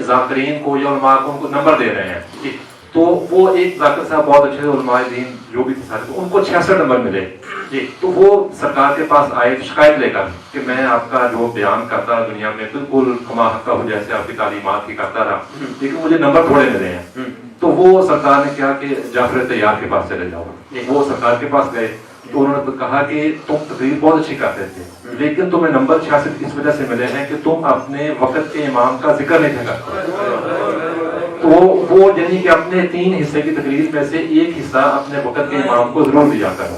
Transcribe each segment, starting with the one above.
ज़ाकिरीन को या उलमा को उनको नंबर दे रहे हैं, तो वो एक ज़ाकिर साहब बहुत अच्छे उलमा दीन जो भी थे सारे, उनको 66 नंबर मिले जी। तो वो सरकार के पास आए शिकायत लेकर कि मैं आपका जो बयान करता दुनिया में बिल्कुल कमा हक्का हो जैसे आपकी तालीमात की करता रहा, लेकिन मुझे नंबर थोड़े मिले हैं। तो वो सरकार ने कहा कि जाफर तैयार के पास चले जाओ। वो सरकार के पास गए तो उन्होंने तो कहा कि तुम तकरीर बहुत अच्छी करते थे, लेकिन तुम्हें नंबर 66 इस वजह से मिले हैं कि तुम अपने वक्त के इमाम का जिक्र नहीं करते। तो वो यानी कि अपने 3 हिस्से की तकरीर में से एक हिस्सा अपने वक्त के इमाम को जरूर दिया करो।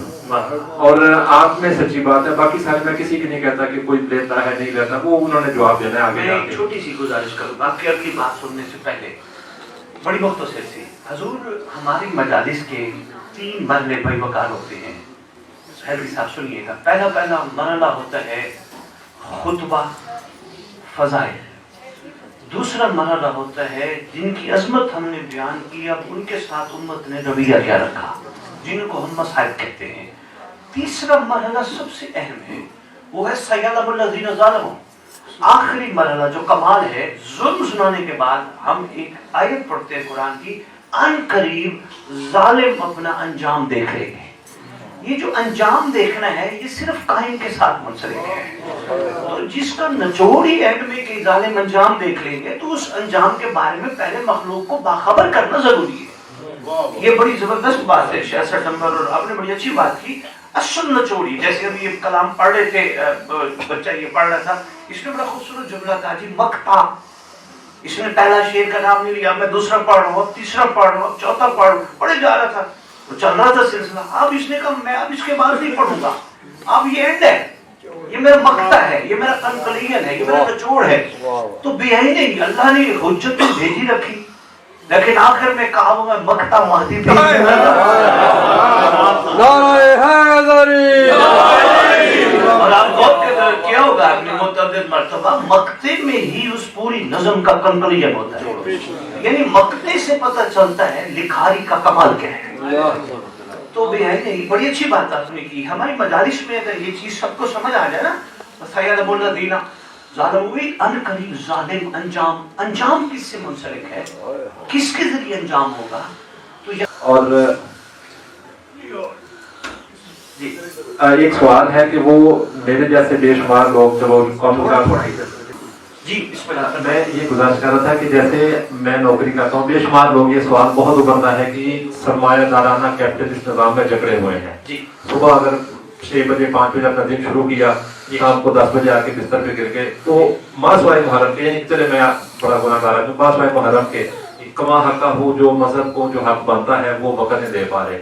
और आप में सच्ची बात है, बाकी सारे मैं किसी की नहीं कहता कि कोई लेता है नहीं लेता, वो उन्होंने जवाब देना है आगे। मैं एक छोटी सी गुजारिश करूंगा आपकी अगली बात सुनने से पहले, बड़ी मुख्तसर सी। हजूर हमारी मजालिस के 3 मरहले बवकार होते हैं। साहब सुनिएगा, पहला मरहला होता है खुतबा फजाइल, दूसरा मरहला होता है जिनकी अजमत हमने बयान की, अब उनके साथ उम्मत ने रवैया क्या रखा, जिनको हम मसाइब कहते हैं। तीसरा मरहला सबसे अहम है, वो है सय्यदुल्लज़ीना ज़ालमू। आखिरी मरहला जो कमाल है, जुल्म सुनाने के बाद हम एक आयत पढ़ते हैं कुरान की, अन करीब जालिम अपना अंजाम देख लेंगे। ये जो अंजाम देखना है ये सिर्फ कायम के साथ मुंसलिक है। तो जिसका निचोड़ ही एंड में कि जालिम अंजाम देख लेंगे, तो उस अंजाम के बारे में पहले मखलूक को बाखबर करना जरूरी है। ये बड़ी जबरदस्त बात है 66 नंबर, और आपने बड़ी अच्छी बात की। असल निचोड़ी, जैसे अभी ये कलाम पढ़ रहे थे, बच्चा ये पढ़ रहा था, इसमें बड़ा खूबसूरत जुमला था जी, मक्ता। इसने पहला शेर का नाम नहीं लिया, मैं दूसरा पढ़ रहा हूँ, तीसरा पढ़ रहा हूँ, चौथा पढ़ रहा हूँ, पढ़े जा रहा था, तो चल रहा था सिलसिला। अब इसने कहा मैं अब इसके बाद नहीं पढ़ूंगा, अब ये एंड है, ये मेरा मक्ता है, ये मेरा कंक्लूजन है, ये मेरा निचोड़ है। तो बेहई नहीं, अल्लाह ने हुज्जत तो भेजी रखी, लेकिन आखिर में कहा वो मैं मक्ता महदी और आप गौर क्या होगा आपने मुतअद्दिद मर्तबा मक्ते में ही उस पूरी नज़म का कंक्लूजन होता है। यानी मक्ते से पता चलता है लिखारी का कमाल क्या है। तो बेहद नहीं, बड़ी अच्छी बात आपने की। हमारी मजालिस में अगर ये चीज सबको समझ आ जाए ना, सय्यदुल्लज़ीना ज़ालमू, अन करीब जालिम अंजाम, अंजाम किससे मुंसलिक है, किसके जरिए अंजाम होगा। तो और एक सवाल है कि वो मेरे जैसे बेशुमार लोग चलो जी, मैं ये गुजारिश कर रहा था कि जैसे मैं नौकरी करता हूँ, बेशुमार लोग ये सवाल बहुत उभरता है कि सरमायादाराना कैपिटलिस्ट निजाम में जकड़े हुए हैं। सुबह अगर 6 बजे 5 बजे अपना दिन शुरू किया, शाम को 10 बजे आके बिस्तर पे गिर गए, तो मासवाए मुहर्रम के, यानी चले मैं बड़ा गुनाहगार हूँ, मासवाए मुहर्रम के कमा हका हो, जो मजहब को जो हक बनता है वो वक्त नहीं दे पा रहे।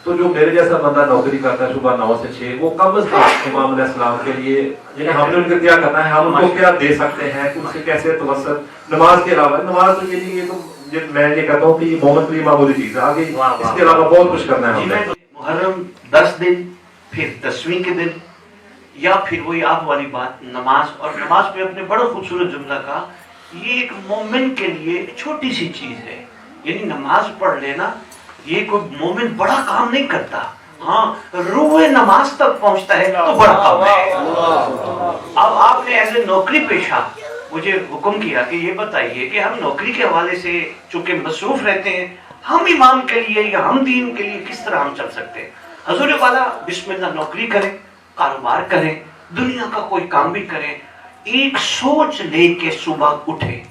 तो जो मेरे जैसा बंदा नौकरी करता है सुबह 9 से 6, वो कम से कम इमाम अलैहिस्सलाम के लिए यानी हमने उनको क्या करना है, हम उनको क्या दे सकते हैं, उनसे कैसे तवस्सुल। नमाज के अलावा, नमाज तो ये तो मैं ये कहता हूँ कि मोहम्मद की मामूली चीज है, आगे इसके अलावा बहुत कुछ करना है हमें। मुहर्रम 10 दिन, फिर 10वीं के दिन, या फिर वही आप वाली बात नमाज। और नमाज पे अपने बड़ा खूबसूरत जुमला का, ये एक मोमिन के लिए एक छोटी सी चीज है। यानी नमाज पढ़ लेना, ये कोई मोमिन बड़ा काम नहीं करता, हाँ रूह नमाज तक पहुंचता है तो बड़ा काम है। अब आपने ऐसे नौकरी पेशा मुझे हुक्म किया कि ये बताइए कि हम नौकरी के हवाले से चूंकि मसरूफ रहते हैं, हम इमाम के लिए या हम दीन के लिए किस तरह हम चल सकते हैं। हजूर वाला बिस्मिल्लाह नौकरी करें, कारोबार करें, दुनिया का कोई काम भी करें, एक सोच लेके सुबह उठे,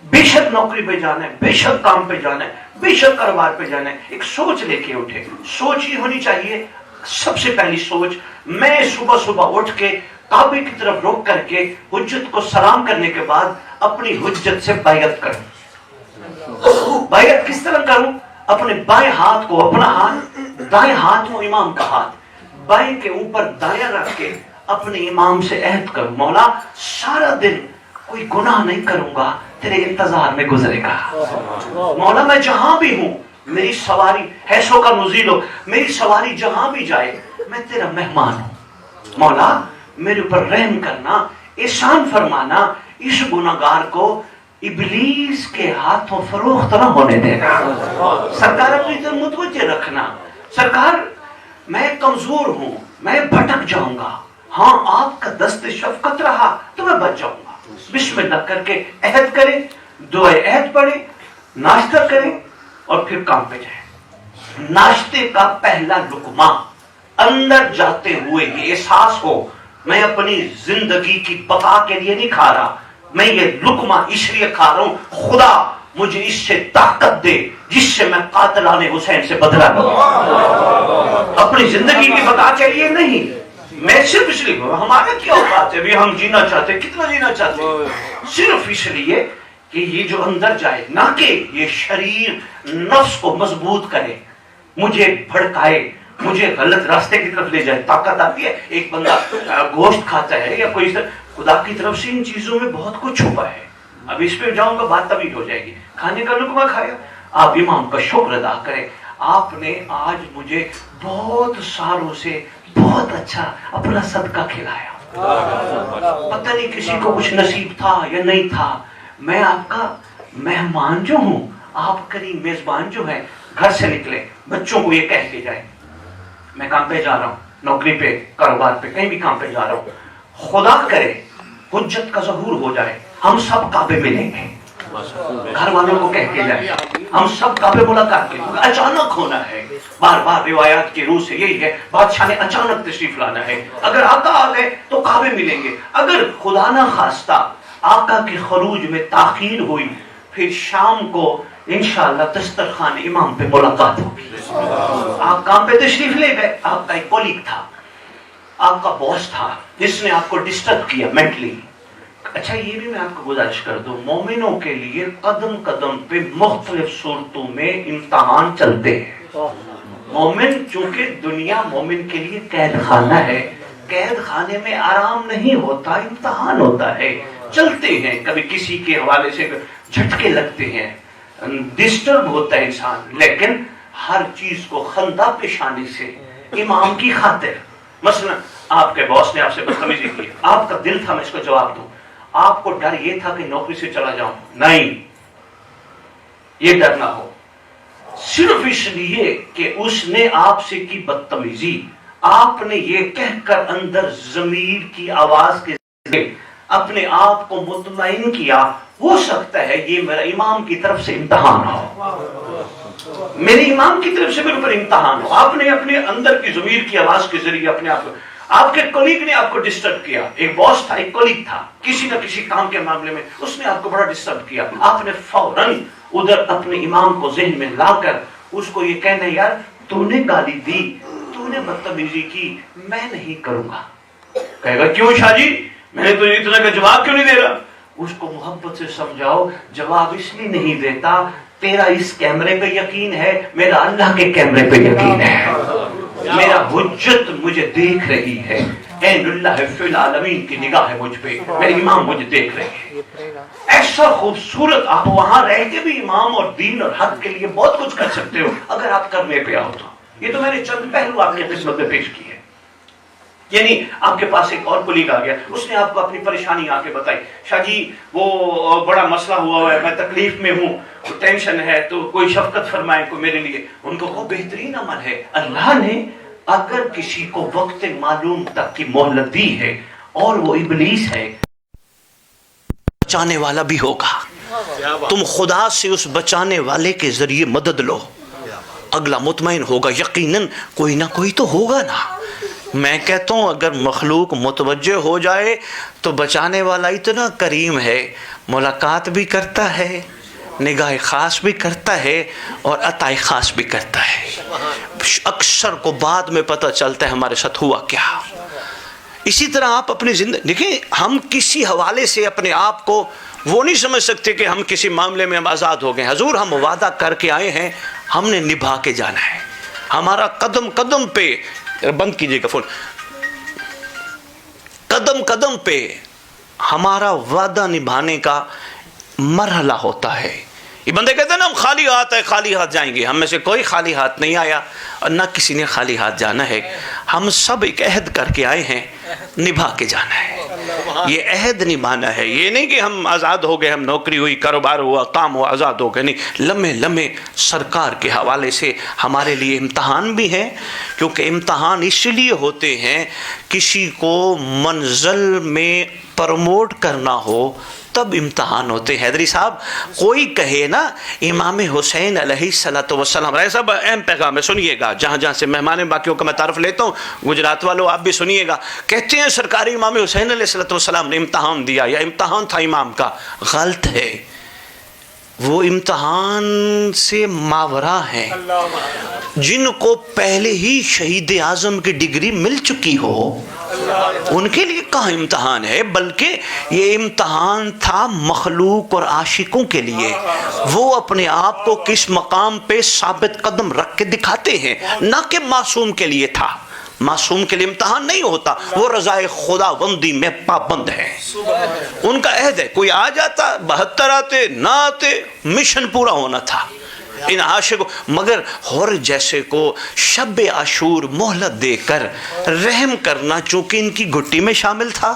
बेशक नौकरी पे जाना है, बेशक काम पे जाना है, बेशक कारोबार पे जाना है, एक सोच लेके उठे। सोच ही होनी चाहिए सबसे पहली सोच, मैं सुबह सुबह उठ के काबे की तरफ रुख करके हुज्जत को सलाम करने के बाद अपनी हुज्जत से बैयत करूं। बैयत किस तरह करूं? अपने बाएं हाथ को अपना हाथ, दाएं हाथ को इमाम का हाथ, बाएं के ऊपर दाया रख के अपने इमाम से अहद करूं, मौला सारा दिन कोई गुनाह नहीं करूंगा, तेरे इंतजार में गुजरेगा। मौला मैं जहां भी हूं, मेरी सवारी हैसो का नुजीलो, मेरी सवारी जहां भी जाए मैं तेरा मेहमान हूं। मौला मेरे ऊपर रहम करना, एहसान फरमाना, इस गुनाहगार को इब्लीस के हाथों फरोख्त न होने देना। सरकार अपनी तरफ मुतवज्जे रखना। सरकार मैं कमजोर हूं, मैं भटक जाऊंगा, हाँ आपका दस्त शफकत रहा तो मैं बच जाऊंगा। बिस्मिल्लाह करके अहद करें, दुआए अहद पढ़े, नाश्ता करें और फिर काम पे जाए। नाश्ते का पहला लुकमा अंदर जाते हुए ये एहसास हो, मैं अपनी जिंदगी की बका के लिए नहीं खा रहा, मैं ये लुकमा इसलिए खा रहा हूं, खुदा मुझे इससे ताकत दे जिससे मैं कातिलाने हुसैन से बदला लूं। अपनी जिंदगी की बका के लिए नहीं, मैं सिर्फ इसलिए, हमारा क्या औकात है भी, हम जीना चाहते, कितना जीना चाहते, सिर्फ इसलिए कि ये जो अंदर जाए, ना कि ये शरीर नफ्स को मजबूत करे, मुझे भड़काए, मुझे गलत रास्ते की तरफ ले जाए। ताकत आती है, एक बंदा गोश्त खाता है या कोई, खुदा की तरफ से इन चीजों में बहुत कुछ छुपा है। अब इस पे जाऊंगा बात तभी हो जाएगी। खाने का लुकमा खाया, आप इमाम का शुक्र अदा करें, आपने आज मुझे बहुत सारों से बहुत अच्छा अपना सदका खिलाया। पता नहीं किसी को कुछ नसीब था या नहीं था, मैं आपका मेहमान जो हूं, आप करीम मेजबान जो है, घर से निकले बच्चों को ये कह के जाए, मैं काम पे जा रहा हूं, नौकरी पे, कारोबार पे, कहीं भी काम पे जा रहा हूं, खुदा करे हुज्जत का ज़हूर हो जाए, हम सब काबे मिलेंगे। घर वालों को कह के जाए, हम सब काबे मुलाकात करेंगे। अचानक होना है, बार बार रिवायात के रूह से यही है, बादशाह ने अचानक तशरीफ लाना है। अगर आका आ गए तो काबे मिलेंगे, अगर खुदा ना खास्ता आका के खरूज में ताखीर हुई, फिर शाम को इंशाअल्लाह दस्तरखान इमाम पे मुलाकात होगी। आप काम पे तशरीफ ले गए, आपका एक कोलीग था, आपका बॉस था, जिसने आपको डिस्टर्ब किया मेंटली। अच्छा, ये भी मैं आपको गुजारिश कर दूं, मोमिनों के लिए कदम कदम पे मुख्तलिफ सूरतों में इम्तहान चलते हैं। मोमिन, चूंकि दुनिया मोमिन के लिए कैद खाना है, कैद खाने में आराम नहीं होता, इम्तहान होता है, चलते हैं, कभी किसी के हवाले से झटके लगते हैं, डिस्टर्ब होता है इंसान, लेकिन हर चीज को खंदा पेशानी से इमाम की खातिर। मसलन आपके बॉस ने आपसे बदतमीजी की, आपका दिल था मैं इसको जवाब दूं, आपको डर ये था कि नौकरी से चला जाऊं, नहीं, ये डर ना हो, सिर्फ इसलिए कि उसने आपसे की बदतमीजी, आपने ये कहकर अंदर ज़मीर की आवाज के जरिए अपने आप को मुतमईन किया, हो सकता है ये मेरा इमाम की तरफ से इम्तहान हो, मेरे इमाम की तरफ से मेरे ऊपर इम्तहान हो। आपने अपने अंदर की ज़मीर की आवाज के जरिए अपने आप को, आपके कोलीग ने आपको डिस्टर्ब किया, एक बॉस था, एक कोलीग था, किसी न किसी काम के मामले में उसने आपको बड़ा डिस्टर्ब किया, आपने फौरन उधर अपने इमाम को ज़हन में लाकर उसको ये कहना, यार तूने गाली दी, तूने बदतमीजी की, मैं नहीं करूंगा। कहेगा क्यों शाह जी, मैंने तो इतना का जवाब क्यों नहीं दे रहा? उसको मोहब्बत से समझाओ, जवाब इसलिए नहीं देता, तेरा इस कैमरे पे यकीन है, मेरा अल्लाह के कैमरे पे यकीन है, मेरा हुज्जत मुझे देख रही है, ऐनुल्लाह फिल आलमीन की निगाह है मुझ पे, मेरे इमाम मुझे देख रहे हैं। ऐसा खूबसूरत, आप वहां रह के भी इमाम और दीन और हक के लिए बहुत कुछ कर सकते हो अगर आप करने पे आओ तो। ये तो मैंने चंद पहलू आपकी किस्मत में पेश किए। यानी आपके पास एक और कोलीग आ गया, उसने आपको अपनी परेशानी आके बताई, शाह जी वो बड़ा मसला हुआ है, मैं तकलीफ में हूँ, टेंशन है, तो कोई शफकत फरमाए को मेरे लिए। उनको वो बेहतरीन अमल है, अल्लाह ने अगर किसी को वक्त मालूम तक की मोहलत दी है और वो इब्लीस है, बचाने वाला भी होगा, तुम खुदा से उस बचाने वाले के जरिए मदद लो, अगला मुतमईन होगा, यकीनन कोई ना कोई तो होगा ना। मैं कहता हूँ अगर मखलूक मुतवज्जह हो जाए तो बचाने वाला इतना करीम है, मुलाकात भी करता है, निगाह ख़ास भी करता है और अताए ख़ास भी करता है। अक्सर को बाद में पता चलता है हमारे साथ हुआ क्या। इसी तरह आप अपनी ज़िंदगी देखिए, हम किसी हवाले से अपने आप को वो नहीं समझ सकते कि हम किसी मामले में हम आज़ाद हो गए। हजूर हम वादा करके आए हैं, हमने निभा के जाना है। हमारा कदम कदम पे, बंद कीजिएगा फोन, कदम कदम पे हमारा वादा निभाने का मरहला होता है। ये बंदे कहते हैं ना हम खाली हाथ है, खाली हाथ जाएंगे, हम में से कोई खाली हाथ नहीं आया और ना किसी ने खाली हाथ जाना है। हम सब एक अहद करके आए हैं, निभा के जाना है। ये अहद निभाना है, ये नहीं कि हम आज़ाद हो गए, हम नौकरी हुई, कारोबार हुआ, काम हुआ, आज़ाद हो गए, नहीं। लम्हे लम्हे सरकार के हवाले से हमारे लिए इम्तहान भी हैं, क्योंकि इम्तहान इसलिए होते हैं किसी को मंजिल में प्रमोट करना हो तब इम्तहान होते हैं। हैदरी साहब, कोई कहे ना इमाम हुसैन अलैहिस्सलातु वस्सलाम, ऐसा अहम पैगाम है, सुनिएगा, जहाँ जहाँ से मेहमान बाकियों का मैं तारफ लेता हूँ, गुजरात वालों आप भी सुनिएगा। कहते हैं सरकारी इमाम हुसैन अलैहिस्सलातु वस्सलाम ने इम्तहान दिया या इम्तहान था इमाम का। गलत है, वो इम्तहान से मावरा है। जिनको पहले ही शहीद आजम की डिग्री मिल चुकी हो उनके लिए कहाँ इम्तहान है, बल्कि ये इम्तहान था मखलूक और आशिकों के लिए। वो अपने आप को किस मकाम पे साबित कदम रख के दिखाते हैं, ना कि मासूम के लिए था। मासूम के लिए इम्तहान नहीं होता, वो रज़ाए खुदाबंदी में पाबंद है। उनका अहद है, कोई आ जाता 72 आते ना आते, मिशन पूरा होना था इन आशिकों। मगर हर जैसे को शब आशूर मोहलत देकर रहम करना चूंकि इनकी घुट्टी में शामिल था,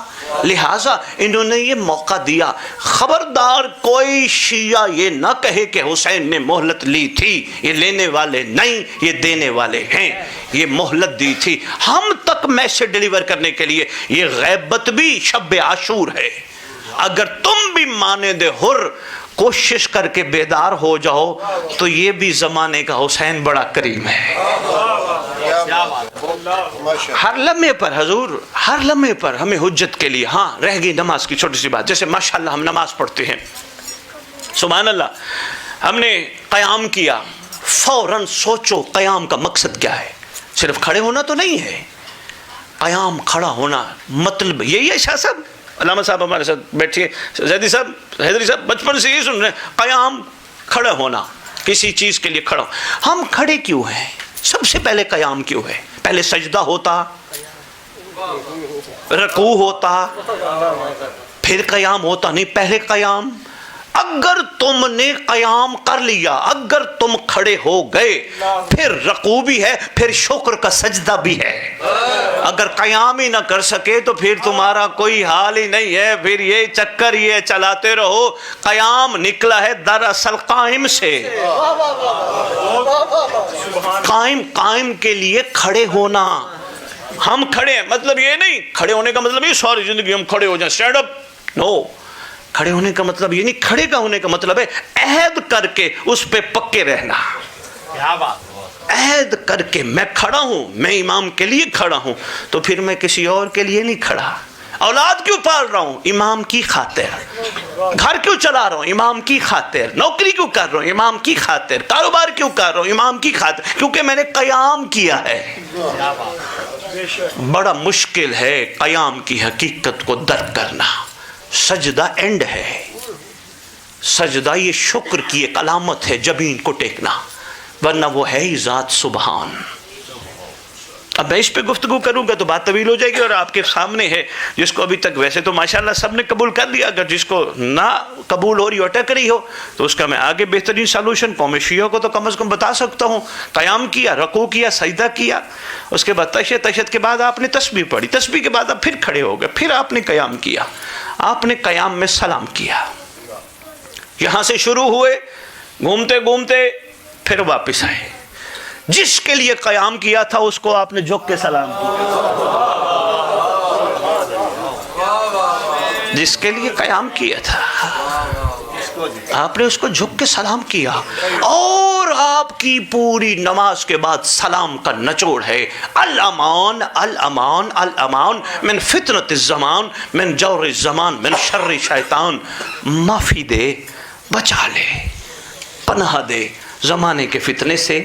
लिहाजा इन्होंने ये मौका दिया। खबरदार कोई शिया ये ना कहे कि हुसैन ने मोहलत ली थी, ये लेने वाले नहीं, ये देने वाले हैं। ये मोहलत दी थी हम तक मैसेज डिलीवर करने के लिए। ये गैबत भी शब आशूर है। अगर तुम भी माने दे हुर कोशिश करके बेदार हो जाओ तो ये भी जमाने का हुसैन बड़ा करीम है। हर लम्हे पर हजूर, हर लम्हे पर हमें हुज्जत के लिए। हाँ, रह गई नमाज की छोटी सी बात, जैसे माशाल्लाह हम नमाज पढ़ते हैं, सुभान अल्लाह, हमने क़याम किया, फौरन सोचो क़याम का मकसद क्या है। सिर्फ खड़े होना तो नहीं है, क़याम खड़ा होना मतलब यही है। शाह साहब, अल्लामा साहब हमारे साथ बैठिए, जैदी साहब, हैदरी साहब, बचपन से ये सुन रहे हैं, क़याम खड़ा होना, किसी चीज़ के लिए खड़ा। हम खड़े क्यों हैं? सबसे पहले क़याम क्यों है? पहले सजदा होता, रकू होता, फिर क़याम होता नहीं, पहले क़याम। अगर तुमने क़याम कर लिया, अगर तुम खड़े हो गए, फिर रकू भी है, फिर शुक्र का सजदा भी है। अगर क़याम ही ना कर सके तो फिर तुम्हारा कोई हाल ही नहीं है, फिर ये चक्कर ये चलाते रहो। क़याम निकला है दरअसल कायम से। कायम के लिए खड़े होना। हम खड़े हैं मतलब ये नहीं, खड़े होने का मतलब ये सारी जिंदगी हम खड़े हो जाए, स्टैंड अप, नो। खड़े होने का मतलब ये नहीं, खड़े का होने का मतलब है अहद करके उस पे पक्के रहना। क्या बात, अहद करके मैं खड़ा हूं, मैं इमाम के लिए खड़ा हूं, तो फिर मैं किसी और के लिए नहीं खड़ा। औलाद क्यों पाल रहा हूं? इमाम की खातिर। घर क्यों चला रहा हूं? इमाम की खातिर। नौकरी क्यों कर रहा हूं? इमाम की खातिर। कारोबार क्यों कर रहा हूं? इमाम की खातिर, क्योंकि मैंने क़याम किया है। बड़ा मुश्किल है क़याम की हकीकत को दर्क करना। सजदा एंड है, सजदा ये शुक्र की एक अलामत है, जबीन को टेकना, वरना वो है ही ज़ात सुबहान। अब मैं इस पे गुफ्तगू करूंगा तो बात तवील हो जाएगी, और आपके सामने है जिसको अभी तक वैसे तो माशाल्लाह सब ने कबूल कर लिया, अगर जिसको ना कबूल हो रही हो, अटक रही हो, तो उसका मैं आगे बेहतरीन सलूशन कौम शियों को तो कम अज़ कम बता सकता हूँ। क़याम किया, रकू किया, सजदा किया, उसके बाद तशहद के बाद आपने तस्बीह पढ़ी, तस्बीह के बाद आप फिर खड़े हो गए, फिर आपने क़याम किया, आपने क़याम में सलाम किया। यहाँ से शुरू हुए, घूमते घूमते फिर वापस आए। जिसके लिए क़याम किया था उसको आपने झुक के सलाम किया, जिसके लिए क़याम किया था आपने उसको झुक के सलाम किया। और आपकी पूरी नमाज के बाद सलाम का नचोड़ है, अल अमान अल अमान अल अमान मिन फितनत ज़मान मिन जौर ज़मान मिन शर्र शैतान। माफ़ी दे, बचा ले, पनाह दे ज़माने के फितने से,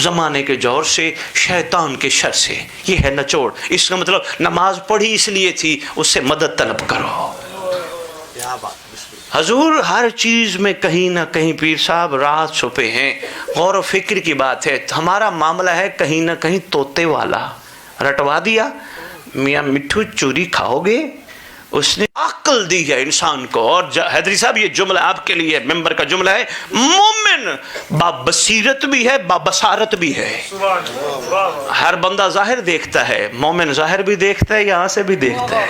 ज़माने के जोर से, शैतान के शर से। ये है नचोड़। इसका मतलब नमाज पढ़ी इसलिए थी, उससे मदद तलब करो। हजूर हर चीज़ में कहीं ना कहीं पीर साहब राज छुपे हैं। गौर व फिक्र की बात है। हमारा मामला है कहीं ना कहीं तोते वाला रटवा दिया, मियाँ मिट्ठू चूरी खाओगे, उसने अक्ल दी है इंसान को। और हैदरी साहब ये जुमला आपके लिए मेंबर का जुमला है, मोमिन बाबसीरत भी है, बाबसारत भी है। हर बंदा जाहिर देखता है, मोमिन जाहिर भी देखता है, यहाँ से भी देखता है।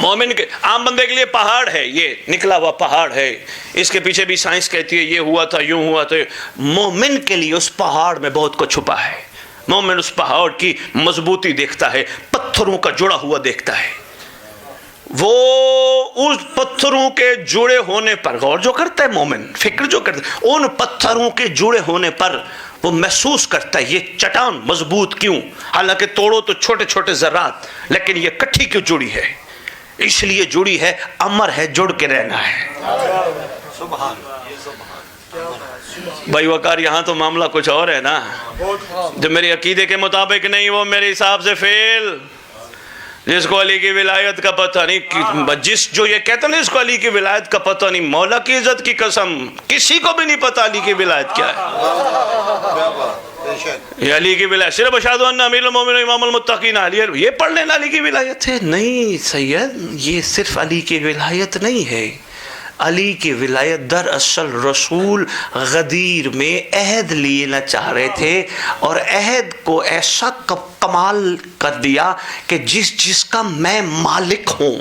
मोमिन के आम बंदे के लिए पहाड़ है, ये निकला हुआ पहाड़ है, इसके पीछे भी साइंस कहती है ये हुआ था, यूं हुआ था। मोमिन के लिए उस पहाड़ में बहुत कुछ छुपा है। मोमिन उस पहाड़ की मजबूती देखता है, पत्थरों का जुड़ा हुआ देखता है। وہ اس پتھروں کے جڑے ہونے پر غور جو کرتا ہے مومن، فکر جو کرتا ہے، ان پتھروں کے جڑے ہونے پر وہ محسوس کرتا ہے یہ چٹان مضبوط کیوں، حالانکہ توڑو تو چھوٹے چھوٹے ذرات، لیکن یہ کٹھی کیوں جڑی ہے؟ اس لیے جڑی ہے، امر ہے، جڑ کے رہنا ہے۔ بھائی وقار یہاں تو معاملہ کچھ اور ہے نا، جو میرے عقیدے کے مطابق نہیں وہ میرے حساب سے فیل۔ جس کو علی کی ولایت کا پتہ نہیں، جس جو یہ کہتا نہیں اس کو علی کی ولایت کا پتہ نہیں، مولا کی عزت کی قسم کسی کو بھی نہیں پتہ علی کی ولایت کیا ہے۔ یہ علی کی ولایت صرف اشہد ان امیر المومنین امام المتقین علی، یہ پڑھ لینا علی کی ولایت ہے؟ نہیں سید، یہ صرف علی کی ولایت نہیں ہے۔ علی کی ولایت دراصل رسول غدیر میں عہد لینا چاہ رہے تھے، اور عہد کو ایسا کمال کر دیا کہ جس کا میں مالک ہوں۔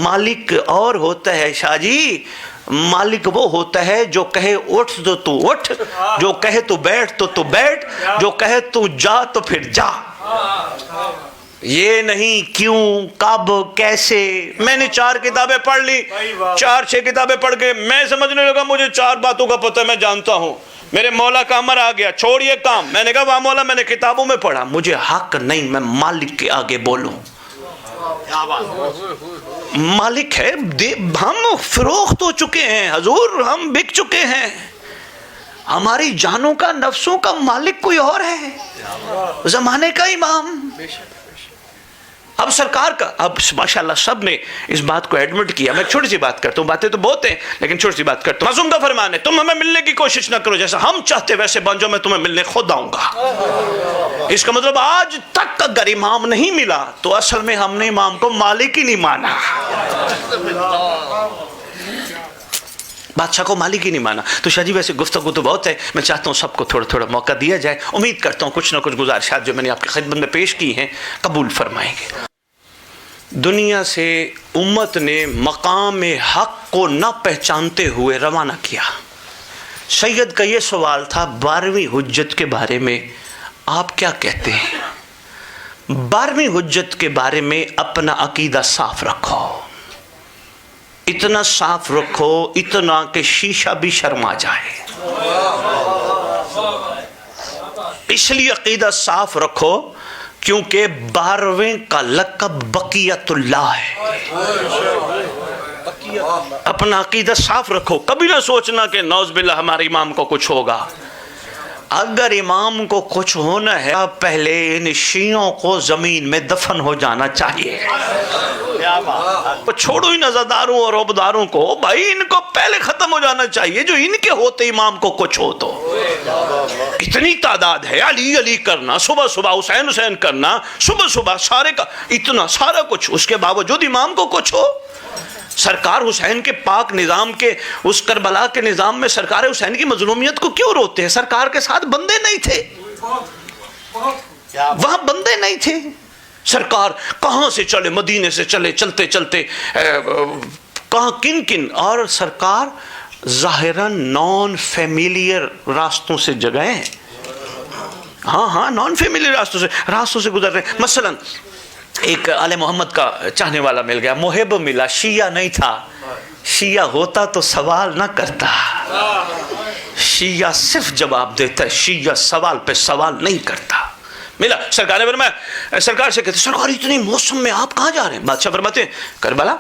مالک اور ہوتا ہے شاہ جی، مالک وہ ہوتا ہے جو کہے اٹھ تو اٹھ، جو کہے تو بیٹھ تو بیٹھ، جو کہے تو جا تو پھر جا۔ یہ نہیں کیوں، کب، کیسے۔ میں نے 4 کتابیں پڑھ لی، 4-6 کتابیں پڑھ کے میں سمجھنے لگا مجھے 4 باتوں کا پتہ ہے، میں جانتا ہوں، میرے مولا کا امر آ گیا چھوڑ یہ کام۔ میں نے کہا واہ مولا، میں نے کتابوں میں پڑھا، مجھے حق نہیں میں مالک کے آگے بولوں۔ مالک ہے، ہم فروخت ہو چکے ہیں حضور، ہم بک چکے ہیں، ہماری جانوں کا نفسوں کا مالک کوئی اور ہے، زمانے کا امام۔ اب سرکار کا، اب ماشاءاللہ سب نے اس بات کو ایڈمٹ کیا۔ میں چھوٹی سی بات کرتا ہوں، باتیں تو بہت ہیں لیکن چھوٹی سی بات کرتا ہوں۔ معصوم کا فرمان ہے تم ہمیں ملنے کی کوشش نہ کرو، جیسا ہم چاہتے ویسے بن جاؤ، میں تمہیں ملنے خود آؤں گا۔ اس کا مطلب آج تک اگر امام نہیں ملا تو اصل میں ہم نے امام کو مالک ہی نہیں مانا، بادشاہ کو مالک ہی نہیں مانا۔ تو شاہ جی ویسے گفتگو تو بہت ہے، میں چاہتا ہوں سب کو تھوڑا تھوڑا موقع دیا جائے۔ امید کرتا ہوں کچھ نہ کچھ گزارشات جو میں نے آپ کی خدمت میں پیش کی ہیں قبول فرمائیں گے۔ دنیا سے امت نے مقام حق کو نہ پہچانتے ہوئے روانہ کیا۔ سید کا یہ سوال تھا 12ویں حجت کے بارے میں آپ کیا کہتے ہیں؟ 12ویں حجت کے بارے میں اپنا عقیدہ صاف رکھو، اتنا صاف رکھو اتنا کہ شیشہ بھی شرما جائے۔ اس لیے عقیدہ صاف رکھو کیونکہ 12ویں کا لقب بقیت اللہ ہے۔ اپنا عقیدہ صاف رکھو، کبھی نہ سوچنا کہ نعوذ باللہ ہمارے امام کو کچھ ہوگا۔ اگر امام کو کچھ ہونا ہے پہلے ان شیعوں کو زمین میں دفن ہو جانا چاہیے۔ چھوڑو ان عزاداروں اور عبداروں کو، بھائی ان کو پہلے ختم ہو جانا چاہیے، جو ان کے ہوتے امام کو کچھ ہو تو۔ اتنی تعداد ہے، علی علی کرنا، صبح صبح حسین حسین کرنا، صبح صبح سارے کا اتنا سارا کچھ، اس کے باوجود امام کو کچھ ہو۔ سرکار حسین کے پاک نظام کے اس کربلا کے نظام میں سرکار حسین کی مظلومیت کو کیوں روتے ہیں؟ سرکار کے ساتھ بندے نہیں تھے، وہاں بندے نہیں تھے۔ سرکار کہاں سے چلے، مدینے سے چلے، چلتے چلتے کہاں کن کن، اور سرکار ظاہراً نان فیملیئر راستوں سے جگہ ہیں، ہاں نان فیملیئر راستوں سے گزر رہے ہیں۔ مثلاً ایک آل محمد کا چاہنے والا مل گیا، محب ملا، شیعہ نہیں تھا، شیعہ ہوتا تو سوال نہ کرتا، شیعہ صرف جواب دیتا ہے، شیعہ سوال پہ سوال نہیں کرتا۔ ملا، سرکار نے فرمایا، سرکار سے کہتے سرکار اتنی موسم میں آپ کہاں جا رہے ہیں؟ بادشاہ فرماتے ہیں کربلا۔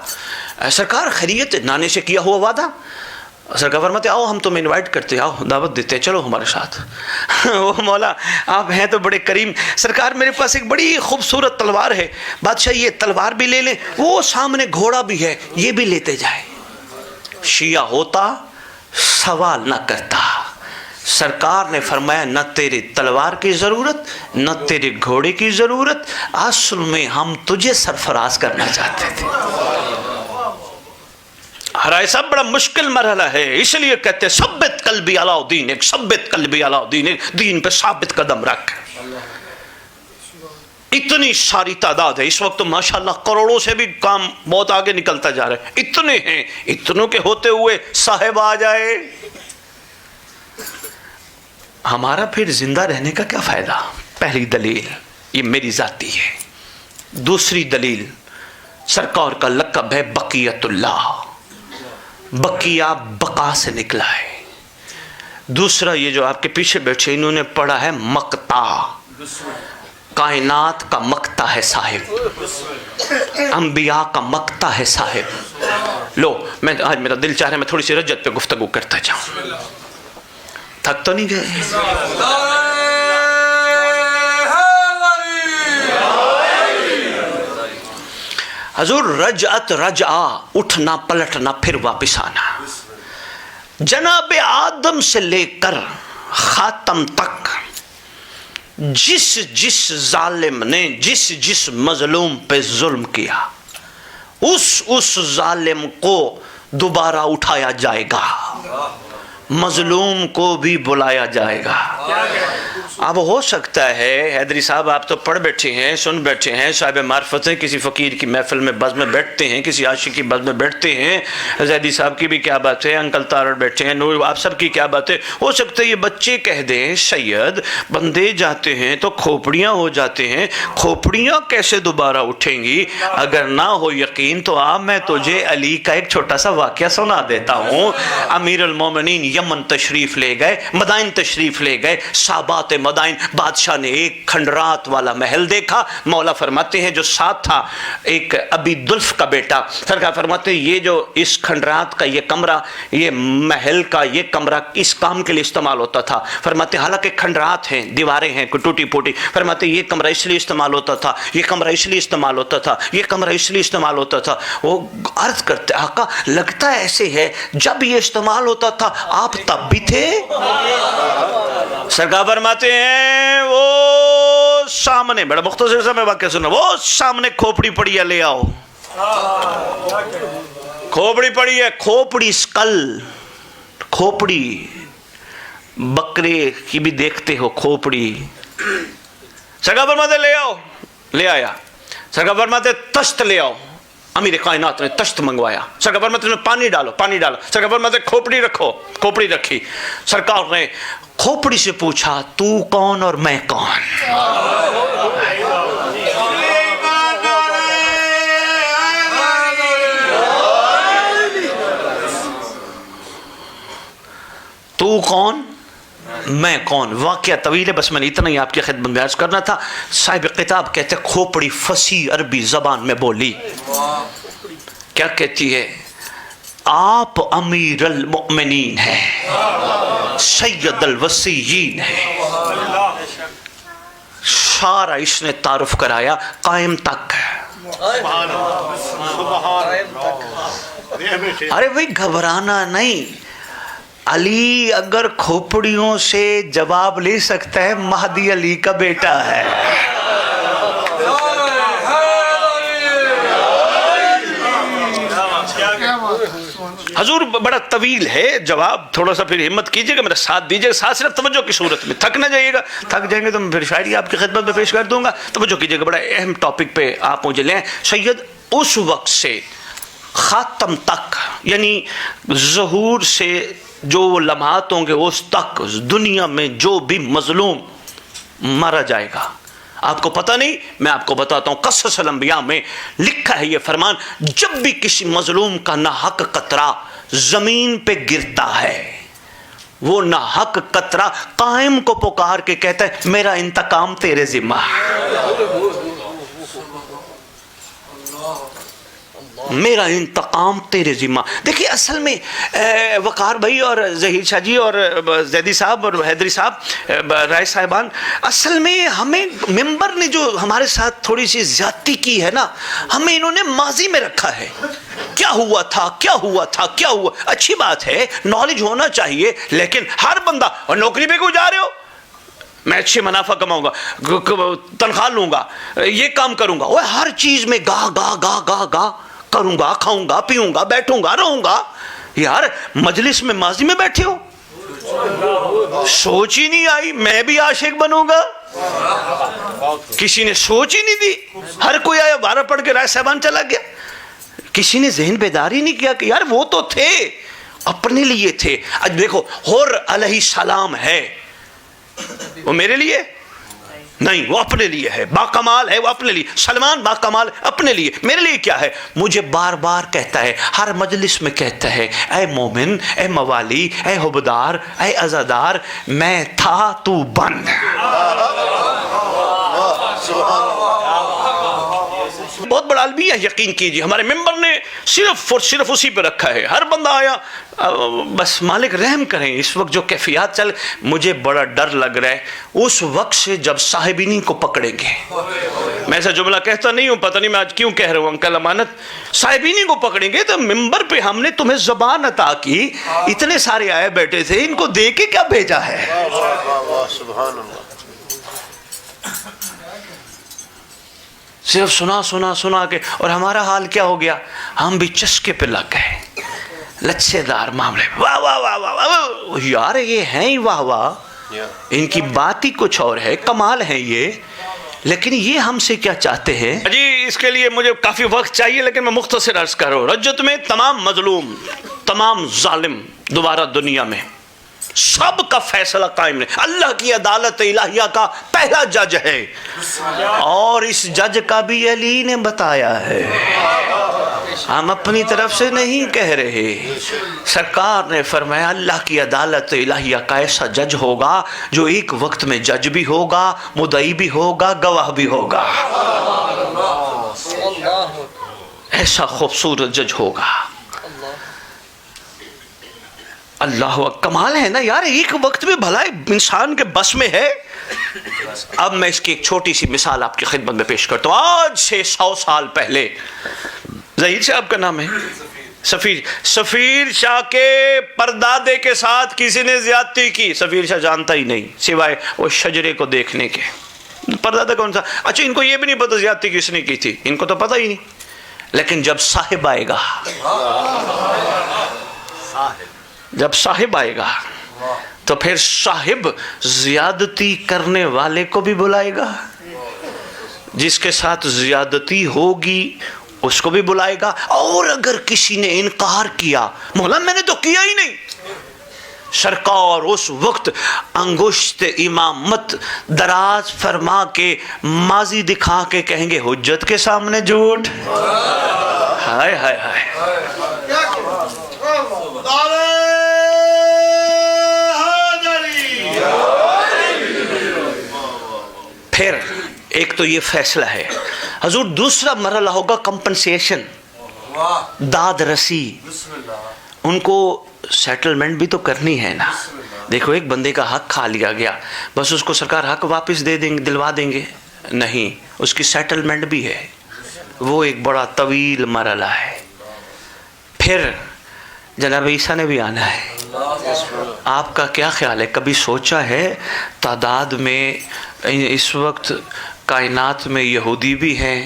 سرکار خیریت، نانے سے کیا ہوا وعدہ؟ سرکار فرماتے آؤ ہم تمہیں انوائٹ کرتے، آؤ دعوت دیتے ہیں، چلو ہمارے ساتھ۔ وہ مولا آپ ہیں تو بڑے کریم، سرکار میرے پاس ایک بڑی خوبصورت تلوار ہے، بادشاہ یہ تلوار بھی لے لیں، وہ سامنے گھوڑا بھی ہے، یہ بھی لیتے جائیں۔ شیعہ ہوتا سوال نہ کرتا۔ سرکار نے فرمایا نہ تیری تلوار کی ضرورت نہ تیرے گھوڑے کی ضرورت، اصل میں ہم تجھے سرفراز کرنا چاہتے تھے۔ ہر ایسا بڑا مشکل مرحلہ ہے، اس لیے کہتے ہیں ثبت قلبی علی دین، ایک ثبت قلبی علی دین، دین پہ ثابت قدم رکھ۔ اتنی ساری تعداد ہے، اس وقت تو ماشاءاللہ کروڑوں سے بھی کام بہت آگے نکلتا جا رہا ہے۔ اتنے ہیں، اتنوں کے ہوتے ہوئے صاحب آ جائے، ہمارا پھر زندہ رہنے کا کیا فائدہ؟ پہلی دلیل یہ میری ذاتی ہے۔ دوسری دلیل सरकार का लक़ब है बक़ियतुल्लाह, बकिया बका से निकला है। दूसरा ये जो आपके पीछे बैठे इन्होंने पढ़ा है मक्ता, कायनात का मक्ता है साहिब, अंबिया का मक्ता है साहिब। लो मैं आज मेरा दिल चाह रहा है मैं थोड़ी सी रजत पे गुफ्तगू करता जाऊं, थक तो नहीं गए? हजूर रजअत रजा, उठना पलटना फिर वापिस आना। जनाब आदम से लेकर खातम तक जिस जिस जालिम ने जिस जिस मजलूम पे जुल्म किया उस जालिम को दोबारा उठाया जाएगा, मजलूम को भी बुलाया जाएगा। अब हो सकता है हैदरी साहब आप तो पढ़ बैठे हैं, सुन बैठे हैं, साहिब मार्फत हैं, किसी फ़कीर की महफिल में बज़ में बैठते हैं, किसी आशिक की बज़ में बैठते हैं, जैदी साहब की भी क्या बात है, अंकल तारड़ बैठे हैं, नूर आप सब की क्या बात है। हो सकता है ये बच्चे कह दें सैयद बंदे जाते हैं तो खोपड़ियाँ हो जाते हैं, खोपड़ियाँ कैसे दोबारा उठेंगी? अगर ना हो यकीन तो आप मैं तुझे अली का एक छोटा सा वाक़या सुना देता हूँ। अमीर अल मोमिनीन यमन तशरीफ़ ले गए, मदाइन तशरीफ़ ले गए, साबात मदाइन, बादशाह ने एक खंडरात वाला महल देखा। मौला फरमाते हैं जो साथ था एक अबी दुल्फ का बेटा, सरकार फरमाते हैं ये जो इस खंडरात का ये कमरा, ये महल का ये कमरा इस काम के लिए इस्तेमाल होता था। फरमाते हालांकि खंडरात हैं, दीवारें हैं कोई टूटी फूटी, फरमाते ये कमरा इसलिए इस्तेमाल होता था, ये कमरा इसलिए इस्तेमाल होता था, ये कमरा इसलिए इस्तेमाल होता था। वो अर्ज करते आका लगता ऐसे है जब ये इस्तेमाल होता था आप तब भी थे। सरकार फरमाते हैं वो सामने, बड़ा मुख्तसर सा मैं वाक़या सुना, वो सामने खोपड़ी पड़ी है ले आओ। खोपड़ी पड़ी है, खोपड़ी स्कल, खोपड़ी बकरे की भी देखते हो खोपड़ी। सरकार फरमाते ले आओ, ले आया। सरकार फरमाते तश्त ले आओ, अमीर कायनात ने तश्त मंगवाया। सरकार फरमाते पानी डालो, पानी डालो। सरकार फरमाते खोपड़ी रखो, खोपड़ी रखी। सरकार ने खोपड़ी से पूछा तू कौन और मैं कौन? तू कौन मैं कौन? वाक़या तवील है, बस मैंने इतना ही आपकी खिदमत में अर्ज करना था। साहिब किताब कहते खोपड़ी फसी अरबी जबान में बोली, क्या कहती है? आप अमीर अल मोमिनीन हैं, सैयद अल वसीयीन हैं। सारा इसने तारुफ कराया कायम तक। अरे भाई घबराना नहीं, अली अगर खोपड़ियों से जवाब ले सकता है, महदी अली का बेटा है। हजूर बड़ा तवील है जवाब, थोड़ा सा फिर हिम्मत कीजिएगा, मेरा साथ दीजिएगा, साथ सिर्फ तवज्जो की सूरत में, थक ना जाइएगा। थक जाएंगे तो मैं फिर शायरी आपकी खिदमत में पेश कर दूंगा। तवज्जो कीजिएगा, बड़ा अहम टॉपिक पे आप मुझे लें। सैयद उस वक्त से खातम तक, यानी ज़हूर से जो लम्हात होंगे उस तक दुनिया में जो भी मजलूम मारा जाएगा। आपको पता नहीं, मैं आपको बताता हूँ, क़सस अंबिया में लिखा है ये फरमान, जब भी किसी मजलूम का नाहक कतरा जमीन पे गिरता है, वो नाहक कतरा कायम को पुकार के कहता है मेरा इंतकाम तेरे जिम्मा, मेरा इंतकाम तेरे जिम्मा। देखिए असल में वकार भाई और जहीर शाह जी और जैदी साहब और हैदरी साहब, राय साहिबान, असल में हमें मेंबर ने जो हमारे साथ थोड़ी सी ज्यादती की है ना, हमें इन्होंने माजी में रखा है। क्या हुआ था, क्या हुआ था, क्या हुआ। अच्छी बात है, नॉलेज होना चाहिए, लेकिन हर बंदा, और नौकरी पे क्यों जा रहे हो, मैं अच्छे मुनाफा कमाऊंगा, तनख्वाह लूंगा, ये काम करूंगा, वो हर चीज में गा गा गा गा गा करूंगा, खाऊंगा, पीऊंगा, बैठूंगा, रहूंगा। यार मजलिस में माजी में बैठे हो, सोच ही नहीं आई मैं भी आशिक बनूंगा, किसी ने सोच ही नहीं दी। हर कोई आया, 12 पढ़ के राय साहबान चला गया, किसी ने ज़हन बेदारी नहीं किया कि यार वो तो थे, अपने लिए थे। आज देखो हुर अलैहि सलाम है, वो मेरे लिए نہیں، وہ اپنے لیے ہے، باکمال ہے وہ اپنے لیے، سلمان باکمال اپنے لیے، میرے لیے کیا ہے؟ مجھے بار بار کہتا ہے، ہر مجلس میں کہتا ہے، اے مومن، اے موالی، اے حبدار، اے عزادار، میں تھا تو بن۔ بہت بڑا المیہ ہے، یقین کیجئے، ہمارے ممبر نے صرف اور صرف اسی پہ رکھا ہے۔ ہر بندہ آیا بس مالک رحم کریں، اس وقت جو کیفیات چل، مجھے بڑا ڈر لگ رہا ہے اس وقت سے جب صاحبینی کو پکڑیں گے۔ میں ایسا جملہ کہتا نہیں ہوں، پتہ نہیں میں آج کیوں کہہ رہا ہوں انکل امانت، صاحبینی کو پکڑیں گے تو ممبر پہ ہم نے تمہیں زبان عطا کی، اتنے سارے آئے بیٹھے تھے، ان کو دے کے کیا بھیجا ہے؟ سبحان اللہ۔ صرف سنا کے، اور ہمارا حال کیا ہو گیا؟ ہم بھی چسکے پہ لگ گئے، لچھے دار معاملے، واہ واہ واہ واہ واہ، یار یہ ہیں ہی واہ واہ، ان کی بات ہی کچھ اور ہے، کمال ہے یہ، لیکن یہ ہم سے کیا چاہتے ہیں؟ جی اس کے لیے مجھے کافی وقت چاہیے، لیکن میں مختصر عرض کر رہا ہوں۔ رجت میں تمام مظلوم، تمام ظالم دوبارہ دنیا میں سب کا فیصلہ قائم ہے، اللہ کی عدالت الہیہ کا پہلا جج ہے، اور اس جج کا بھی علی نے بتایا ہے، ہم اپنی طرف سے نہیں کہہ رہے، سرکار نے فرمایا اللہ کی عدالت الہیہ کا ایسا جج ہوگا جو ایک وقت میں جج بھی ہوگا، مدعی بھی ہوگا، گواہ بھی ہوگا، ایسا خوبصورت جج ہوگا۔ اللہ کمال ہے نا یار، ایک وقت میں بھلا انسان کے بس میں ہے۔ اب میں اس کی ایک چھوٹی سی مثال آپ کی خدمت میں پیش کرتا ہوں۔ آج سے 100 سال پہلے، ظہیر صاحب کا نام ہے، سفیر شاہ کے پردادے کے ساتھ کسی نے زیادتی کی، سفیر شاہ جانتا ہی نہیں سوائے وہ شجرے کو دیکھنے کے، پردادا کون سا؟ اچھا ان کو یہ بھی نہیں پتا زیادتی کس نے کی تھی، ان کو تو پتہ ہی نہیں، لیکن جب صاحب آئے گا، جب صاحب آئے گا تو پھر صاحب زیادتی کرنے والے کو بھی بلائے گا، جس کے ساتھ زیادتی ہوگی اس کو بھی بلائے گا، اور اگر کسی نے انکار کیا، مولا میں نے تو کیا ہی نہیں، سرکار اس وقت انگشت امامت دراز فرما کے ماضی دکھا کے کہیں گے حجت کے سامنے جھوٹ۔ ہائے ہائے ہائے، پھر ایک تو یہ فیصلہ ہے حضور، دوسرا مرحلہ ہوگا کمپنسیشن، داد رسی، ان کو سیٹلمنٹ بھی تو کرنی ہے نا۔ دیکھو ایک بندے کا حق کھا لیا گیا، بس اس کو سرکار حق واپس دے دیں گے، دلوا دیں گے؟ نہیں، اس کی سیٹلمنٹ بھی ہے، وہ ایک بڑا طویل مرحلہ ہے۔ پھر جناب عیسیٰ نے بھی آنا ہے، آپ کا کیا خیال ہے؟ کبھی سوچا ہے تعداد میں اس وقت کائنات میں یہودی بھی ہیں،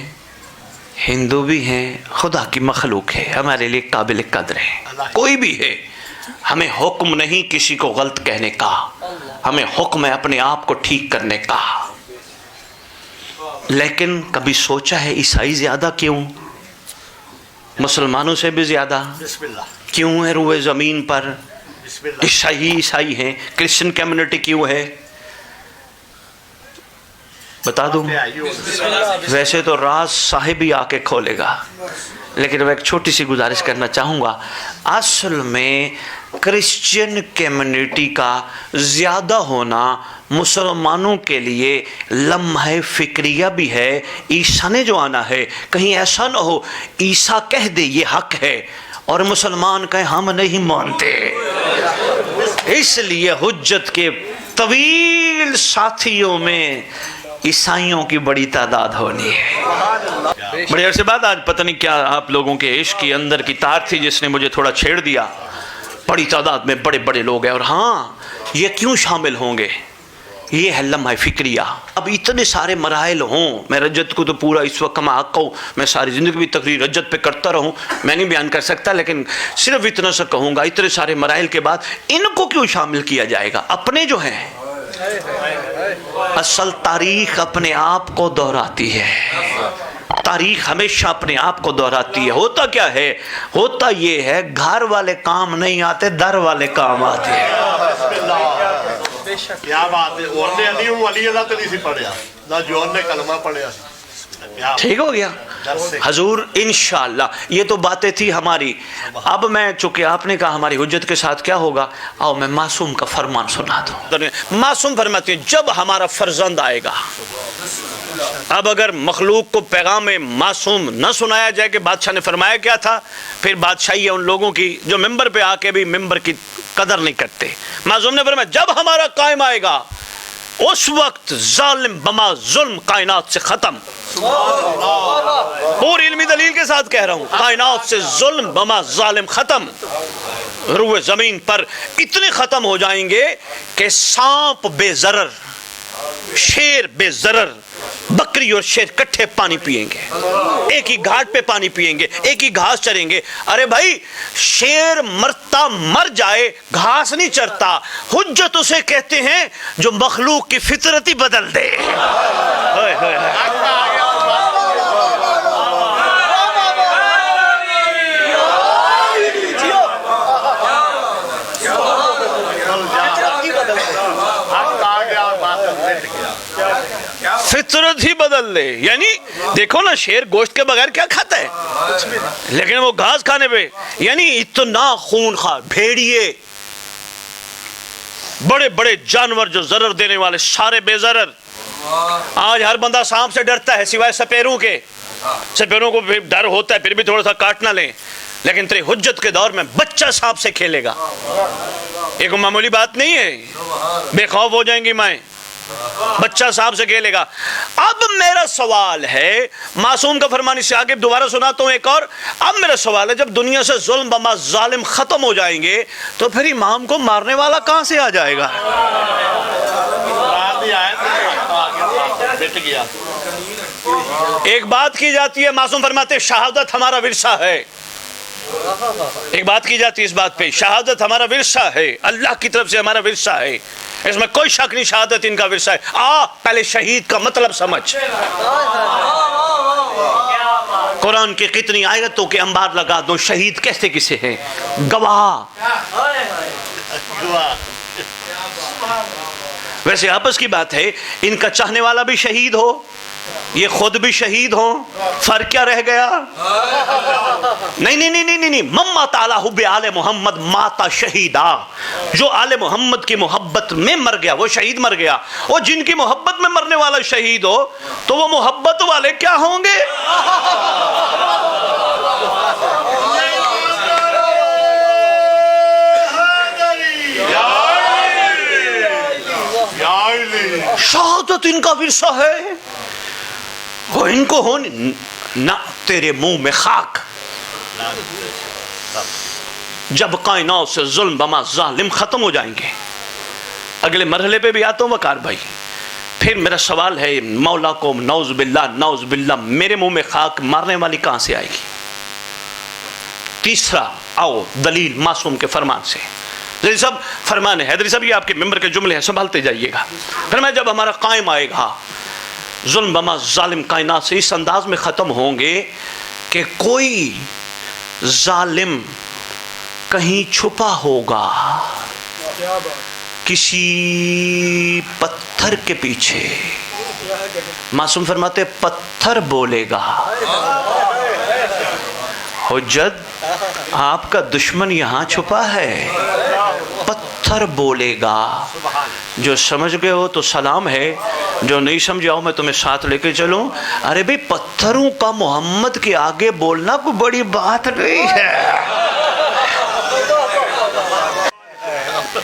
ہندو بھی ہیں، خدا کی مخلوق ہے، ہمارے لیے قابل قدر ہے، کوئی بھی ہے، ہمیں حکم نہیں کسی کو غلط کہنے کا، ہمیں حکم ہے اپنے آپ کو ٹھیک کرنے کا۔ لیکن کبھی سوچا ہے عیسائی زیادہ کیوں؟ مسلمانوں سے بھی زیادہ کیوں ہے روئے زمین پر؟ عیسائی ہیں، کرسچن کمیونٹی کیوں ہے؟ بتا دوں، ویسے تو راز صاحب ہی آ کے کھولے گا، لیکن میں ایک چھوٹی سی گزارش کرنا چاہوں گا۔ اصل میں کرسچن کمیونٹی کا زیادہ ہونا مسلمانوں کے لیے لمحہ فکریہ بھی ہے۔ عیسیٰ نے جو آنا ہے، کہیں ایسا نہ ہو عیسیٰ کہہ دے یہ حق ہے اور مسلمان کہیں ہم نہیں مانتے، اس لیے حجت کے طویل ساتھیوں میں عیسائیوں کی بڑی تعداد ہونی ہے۔ بڑے عرصے بعد آج پتہ نہیں کیا آپ لوگوں کے عشق کی اندر کی تار تھی جس نے مجھے تھوڑا چھیڑ دیا، بڑی تعداد میں بڑے بڑے لوگ ہیں، اور ہاں یہ کیوں شامل ہوں گے؟ یہ ہے لمحہ فکریہ۔ اب اتنے سارے مراحل ہوں، میں رجت کو تو پورا اس وقت کما آقا ہوں، میں ساری زندگی بھی تقریر رجت پہ کرتا رہوں، میں نہیں بیان کر سکتا، لیکن صرف اتنا سا کہوں گا، اتنے سارے مراحل کے بعد ان کو کیوں شامل کیا جائے گا؟ اپنے جو ہیں، اصل تاریخ اپنے آپ کو دہراتی ہے، تاریخ ہمیشہ اپنے آپ کو دہراتی ہے۔ ہوتا کیا ہے؟ ہوتا یہ ہے گھر والے کام نہیں آتے، در والے کام آتے ہیں۔ क्या बात है और ने अली वली अल्लाह तो नहीं सी पढ़िया ना जोन ने कलमा पढ़िया सी क्या ठीक हो गया हजूर इंशाअल्लाह। ये तो बातें थी हमारी। अब मैं चूंकि आपने कहा हमारी हुज्जत के साथ क्या होगा, आओ मैं मासूम का फरमान सुना दूं। मासूम फरमाते हैं जब हमारा फर्जंद आएगा, अब अगर मखलूक को पैगाम मासूम न सुनाया जाए कि बादशाह ने फरमाया क्या था, फिर बादशाही है उन लोगों की जो मिंबर पे आके भी मिंबर की कदर नहीं करते। मासूम ने फरमाया जब हमारा कायम आएगा उस वक्त जालिम बमा जुल्म कायनात से खत्म। पूरी इल्मी दलील के साथ कह रहा हूं, कायनात से जुल्म बमा जालिम खत्म। रूए जमीन पर इतने खत्म हो जाएंगे कि सांप बेजरर, शेर बेजरर, बकरी और शेर इकट्ठे पानी पिएंगे, एक ही घाट पे पानी पिएंगे, एक ही घास चरेंगे। अरे भाई शेर मरता मर जाए घास नहीं चरता। हुज्जत उसे कहते हैं जो मखलूक की फितरत ही बदल दे। होए होए फितरत ही बदल दे। यानी देखो ना, शेर गोश्त के बगैर क्या खाता है, लेकिन वो घास खाने पे, यानी इतना खूनखार भेड़िए, बड़े बड़े जानवर जो जरर देने वाले सारे बेजरर। आज हर बंदा सांप से डरता है सिवाय सपेरों के। सपेरों को भी डर होता है, फिर भी थोड़ा सा काट ना लें, लेकिन तेरी हुज्जत के दौर में बच्चा सांप से खेलेगा, एक मामूली बात नहीं है। बेखौफ हो जाएंगी माएं, बच्चा सांप से खेलेगा। अब मेरा सवाल है, मासूम का फरमान इससे आगे दोबारा सुनाता हूं एक और। अब मेरा सवाल है, जब दुनिया से जुल्म बमा जालिम खत्म हो जाएंगे तो फिर इमाम को मारने वाला कहां से आ जाएगा? एक बात की जाती है, मासूम फरमाते शहादत हमारा विरसा है। एक बात की जाती है इस बात पे, शहादत हमारा विरसा है, अल्लाह की तरफ से हमारा विरसा है, इसमें कोई शक नहीं, शहादत इनका विरसा है। पहले शहीद का मतलब समझ। कुरान की कितनी आयतों के अंबार लगा दो, शहीद कैसे किसे हैं, गवाह। वैसे आपस की बात है, इनका चाहने वाला भी शहीद हो, ये खुद भी शहीद हो, फर्क क्या रह गया? नहीं नहीं नहीं नहीं नहीं, मम्मा ताला हुब्बे आले मोहम्मद माता शहीदा। जो आले मोहम्मद की मोहब्बत में मर गया वो शहीद मर गया। और जिनकी मोहब्बत में मरने वाला शहीद हो तो वो मोहब्बत वाले क्या होंगे? शहादत इनका विरसा है, वो इनको हो ना तेरे मुंह में खाक। जब कायनात से जुल्म बमा जालिम खत्म हो जाएंगे, अगले मरहले पे भी आता हूं वकार भाई। फिर मेरा सवाल है, मौला को नौज बिल्ला मेरे मुंह में खाक मारने वाली कहां से आएगी? तीसरा आओ दलील मासूम के फरमान से। हैदरी साहब फरमान है, हैदरी साहब ये आपके मेंबर के जुमले हैं, संभालते जाइएगा। फरमाया जब हमारा कायम आएगा, जुल्म बमा जालिम कायनात से इस अंदाज में ख़त्म होंगे कि कोई जालिम कहीं छुपा होगा किसी पत्थर के पीछे। मासूम फरमाते पत्थर बोलेगा, हुज्जत आपका दुश्मन यहाँ छुपा है, पत्थर बोलेगा। जो समझ गए हो तो सलाम है, जो नहीं समझे आओ मैं तुम्हें साथ लेके चलूं। अरे भाई पत्थरों का मोहम्मद के आगे बोलना कोई बड़ी बात नहीं है।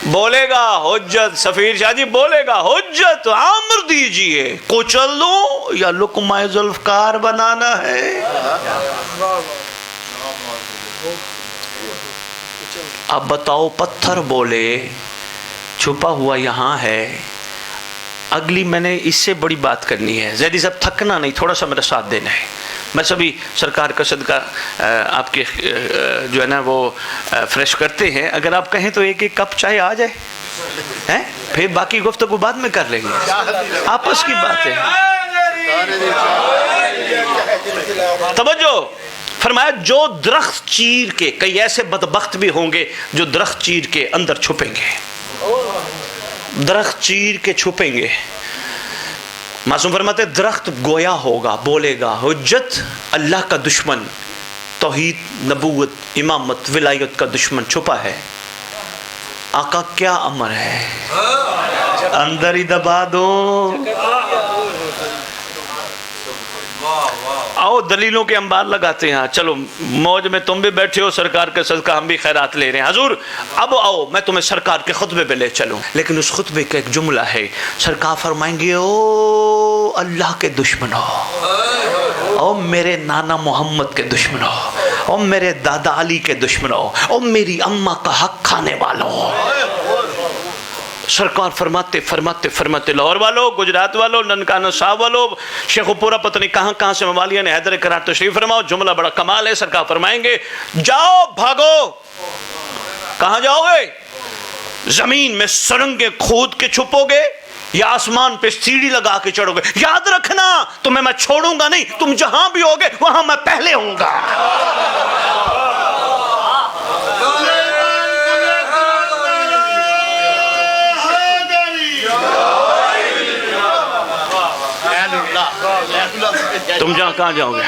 बोलेगा हुज्जत, सफीर शाह जी बोलेगा हुज्जत आम्र दीजिए, कुचल दूं या लुकमाए जुल्फकार बनाना है। अब बताओ, पत्थर बोले छुपा हुआ यहाँ है। अगली मैंने इससे बड़ी बात करनी है, जैदी साहब थकना नहीं, थोड़ा सा मेरा साथ देना है। मैं सभी सरकार का सदका आपके जो है ना वो फ्रेश करते हैं। अगर आप कहें तो एक एक कप चाय आ जाए, हैं? फिर बाकी गुफ्तगू बाद में कर लेंगे, आपस की बात है। तवज्जो फरमाया, जो दरख्त चीर के, कई ऐसे बदबख्त भी होंगे जो दरख्त चीर के अंदर छुपेंगे। درخت چیر کے چھپیںگے. معصوم فرماتے درخت گویا ہوگا, بولے گا. حجت اللہ کا دشمن, توحید, نبوت, امامت, ولایت کا دشمن چھپا ہے. آقا کیا امر ہے, اندر ہی دبا دو. آؤ دلیلوں کے انبار لگاتے ہیں. چلو موج میں تم بھی بیٹھے ہو, سرکار کے صدقہ ہم بھی خیرات لے رہے ہیں. حضور اب آؤ میں تمہیں سرکار کے خطبے پہ لے چلوں. لیکن اس خطبے کا ایک جملہ ہے, سرکار فرمائیں گے او اللہ کے دشمنو, او میرے نانا محمد کے دشمنو, او میرے دادا علی کے دشمنو, او میری اماں کا حق کھانے والوں. سرکار فرماتے لاہور والو, گجرات والو, ننکانہ صاحب والو, شیخ پورا پتہ نہیں کہاں سے موالیہ نے حیدر کرار تشریف فرماؤ. جملہ بڑا کمال ہے. سرکار فرمائیں گے جاؤ بھاگو. کہاں جاؤ گے؟ زمین میں سرنگیں کھود کے چھپو گے یا آسمان پہ سیڑھی لگا کے چڑھو گے؟ یاد رکھنا تمہیں میں چھوڑوں گا نہیں, تم جہاں بھی ہوگے وہاں میں پہلے ہوں گا. تم جہاں کہاں جاؤ گے؟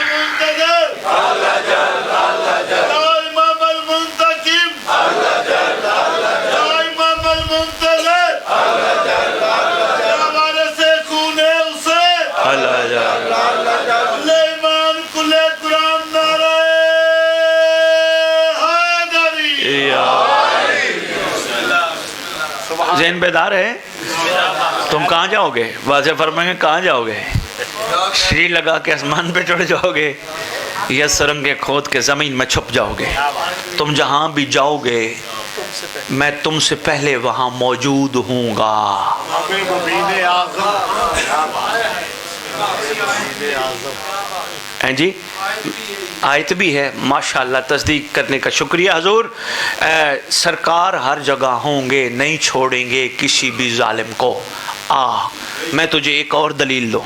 ذہن بیدار ہے؟ تم کہاں جاؤ گے؟ واضح فرمائیں گے کہاں جاؤ گے؟ سیڑھی لگا کے آسمان پہ چڑھ جاؤ گے یا سرنگیں کھود کے زمین میں چھپ جاؤ گے؟ تم جہاں بھی جاؤ گے میں تم سے پہلے وہاں موجود ہوں گا. جی آیت بھی ہے ماشاءاللہ, تصدیق کرنے کا شکریہ حضور. سرکار ہر جگہ ہوں گے, نہیں چھوڑیں گے کسی بھی ظالم کو. میں تجھے ایک اور دلیل دوں.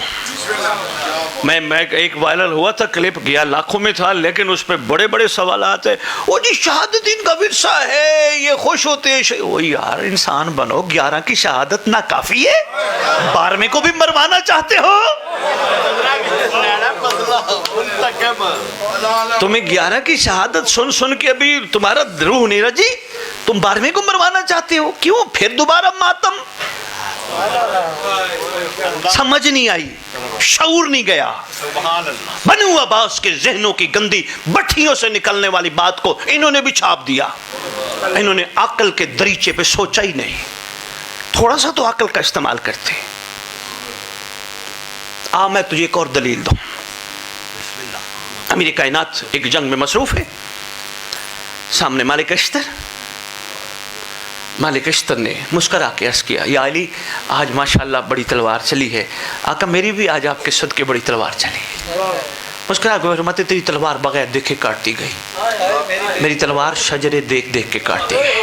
میں ایک وائرل ہوا تھا کلپ, گیا لاکھوں میں تھا, لیکن اس پہ بڑے بڑے سوالات ہیں. وہ جی شہادتین کا ورثہ ہے, یہ خوش ہوتے ہیں. وہ یار انسان بنو, 11 کی شہادت نہ کافی ہے؟ 12ویں کو بھی مروانا چاہتے ہو؟ تمہیں 11 کی شہادت سن کے ابھی تمہارا روح نہیں رجی, تم 12ویں کو مروانا چاہتے ہو. کیوں پھر دوبارہ ماتم؟ سمجھ نہیں آئی, شعور نہیں گیا. بنو عباس کے ذہنوں کی گندی بٹھیوں سے نکلنے والی بات کو انہوں نے بھی چھاپ دیا. انہوں نے عقل کے دریچے پہ سوچا ہی نہیں, تھوڑا سا تو عقل کا استعمال کرتے. میں تجھے ایک اور دلیل دوں. امیر کائنات ایک جنگ میں مصروف ہے, سامنے مالک اشتر نے مسکرا کے عرض کیا یا علی آج ماشاءاللہ بڑی تلوار چلی ہے. آقا میری بھی آج آپ کے صدقے بڑی تلوار چلی. مسکرا کے فرماتے تیری تلوار بغیر دیکھے کاٹتی گئی, میری تلوار شجرے دیکھ دیکھ کے کاٹتی گئی.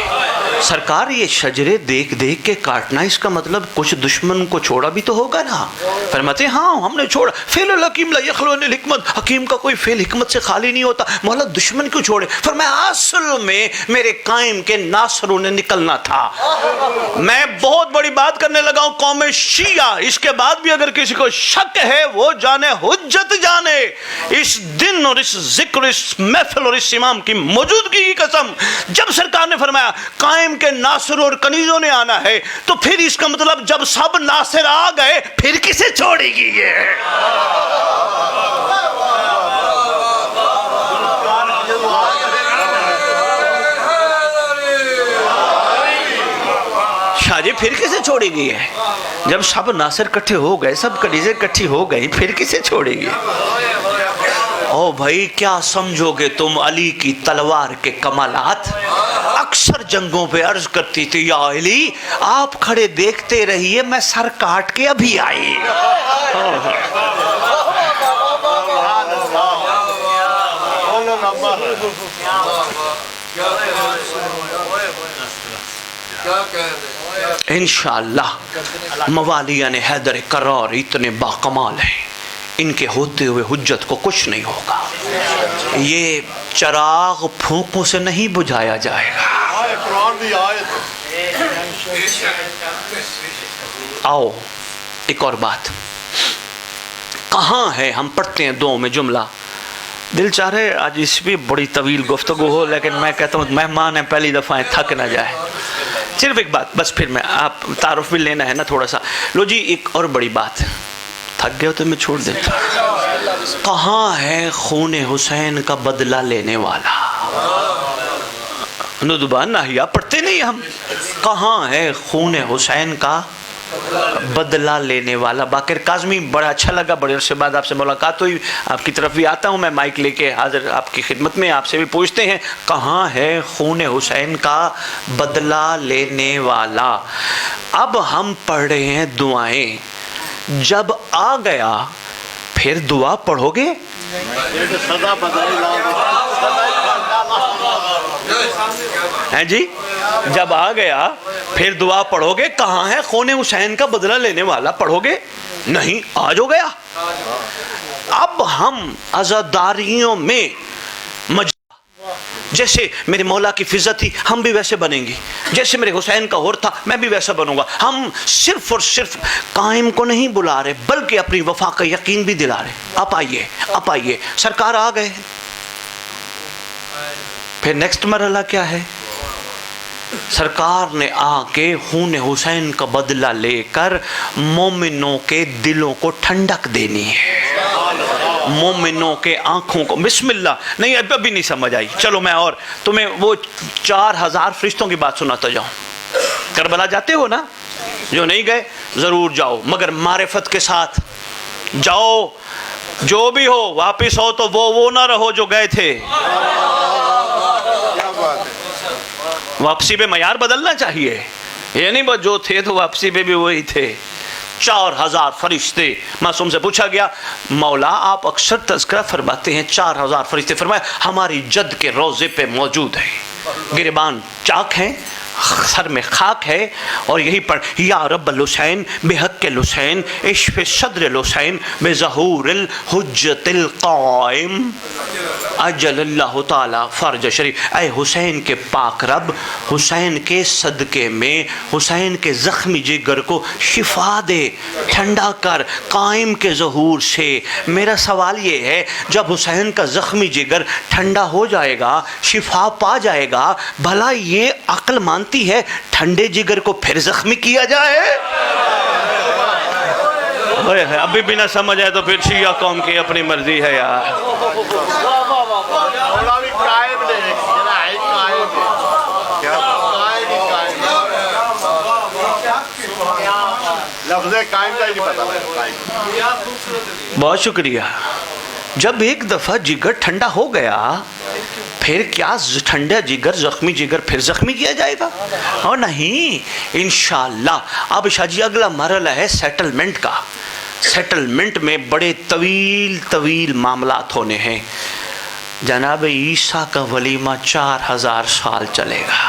سرکار یہ شجرے دیکھ دیکھ کے کاٹنا, اس کا مطلب کچھ دشمن کو چھوڑا بھی تو ہوگا نا؟ فرماتے ہاں ہم نے چھوڑا. فعل الحکیم لا یخلو عن الحکمت, حکیم کا کوئی فعل حکمت سے خالی نہیں ہوتا. مولا دشمن کیوں چھوڑے؟ فرمایا اصل میں میرے قائم کے ناصروں نے نکلنا تھا. میں بہت بڑی بات کرنے لگا ہوں قوم شیعہ, اس کے بعد بھی اگر کسی کو شک ہے وہ جانے, حجت جانے. اس دن اور اس ذکر, اس محفل اور اس امام کی موجودگی کی قسم, جب سرکار نے فرمایا قائم کے ناصر اور کنیزوں نے آنا ہے, تو پھر اس کا مطلب جب سب ناصر آ گئے پھر کسے چھوڑے گی یہ؟ شاہ جی پھر کسے چھوڑے گی ہے؟ جب سب ناصر کٹھے ہو گئے, سب کنیزیں کٹھی ہو گئی, پھر کسے چھوڑے گی؟ او بھائی کیا سمجھو گے تم علی کی تلوار کے کمالات؟ اکثر جنگوں پہ عرض کرتی تھی یا علی آپ کھڑے دیکھتے رہیے, میں سر کاٹ کے ابھی آئی. انشاءاللہ موالیان حیدر کرار اتنے باکمال ہیں, ان کے ہوتے ہوئے حجت کو کچھ نہیں ہوگا. یہ چراغ پھونکوں سے نہیں بجھایا جائے گا. आओ एक और बात, कहाँ है, हम पढ़ते हैं दुआओं में जुमला, दिल चाह रहे आज इस भी बड़ी तवील गुफ्तगू हो, लेकिन मैं कहता हूँ मेहमान है पहली दफ़ा है, थक ना जाए। सिर्फ एक बात बस, फिर मैं आप तारुफ भी लेना है ना थोड़ा सा। लो जी एक और बड़ी बात, थक गए हो तो मैं छोड़ देता। कहाँ है खून हुसैन का बदला लेने वाला? नुदबान नाहिया पढ़ते नहीं हम, कहाँ है खून हुसैन का बदला लेने वाला? बाकिर काज़मी, बड़ा अच्छा लगा, बड़े अरसे बाद आपसे मुलाकात हुई, आपकी तरफ भी आता हूँ मैं माइक लेके हाजिर आपकी खिदमत में, आपसे भी पूछते हैं कहाँ है खून हुसैन का बदला लेने वाला? अब हम पढ़ रहे हैं दुआएं, जब आ गया फिर दुआ पढ़ोगे? हैं जी, जब आ गया फिर दुआ पढ़ोगे? कहाँ है खून हुसैन का बदला लेने वाला? पढ़ोगे नहीं, आज हो गया। अब हम अज़ादारियों में जैसे मेरे मौला की फिज़ा थी हम भी वैसे बनेंगे, जैसे मेरे हुसैन का होर था मैं भी वैसा बनूंगा। हम सिर्फ और सिर्फ कायम को नहीं बुला रहे बल्कि अपनी वफा का यकीन भी दिला रहे। आप आइए, आप आइए, सरकार आ गए। फिर नेक्स्ट मरहला क्या है? सरकार ने आके खून हुसैन का बदला लेकर मोमिनों के दिलों को ठंडक देनी है, मोमिनों के आंखों को। बिस्मिल्लाह, नहीं अभी नहीं समझ आई, चलो मैं और तुम्हें वो 4000 फरिश्तों की बात सुनाता जाऊं। करबला जाते हो ना, जो नहीं गए जरूर जाओ, मगर मारिफत के साथ जाओ, जो भी हो वापिस हो तो वो ना रहो जो गए थे। वापसी पे मयार बदलना चाहिए, ये नहीं बस जो थे तो वापसी पे भी वही थे। 4000 फरिश्ते। मासूम से पूछा गया मौला आप अक्सर तज़किरा फरमाते हैं 4000 फरिश्ते, फरमाया हमारी जद के रोज़े पे मौजूद है, गिरबान चाक हैं, सर में खाक है, और यही पर या रब्बल हुसैन बेहक़्क़िल हुसैन इश्फ़ सद्रिल हुसैन बेज़हूरिल हुज्जतिल क़ाइम अजलल्लाहु ताला फ़र्ज शरीफ। ऐ हुसैन के पाक रब, हुसैन के सदक़े में हुसैन के ज़ख्मी जिगर को शिफा दे, ठंडा कर कायम के ज़हूर से। मेरा सवाल ये है, जब हुसैन का ज़ख्मी जिगर ठंडा हो जाएगा, शिफा पा जाएगा, भला ये अक्ल मानती है ठंडे जिगर को फिर ज़ख्मी किया जाए? अभी भी ना समझ आए तो फिर शिया कौम की अपनी मर्जी है यार। बहुत शुक्रिया। जब एक दफा जिगर ठंडा हो गया फिर क्या ठंडा जिगर जख्मी जिगर फिर जख्मी किया जाएगा? और नहीं, इंशाअल्लाह। अब शाह जी अगला मरहला है सेटलमेंट का। सेटलमेंट में बड़े तवील मामलात होने हैं। जनाब ईसा का वलीमा 4000 साल चलेगा।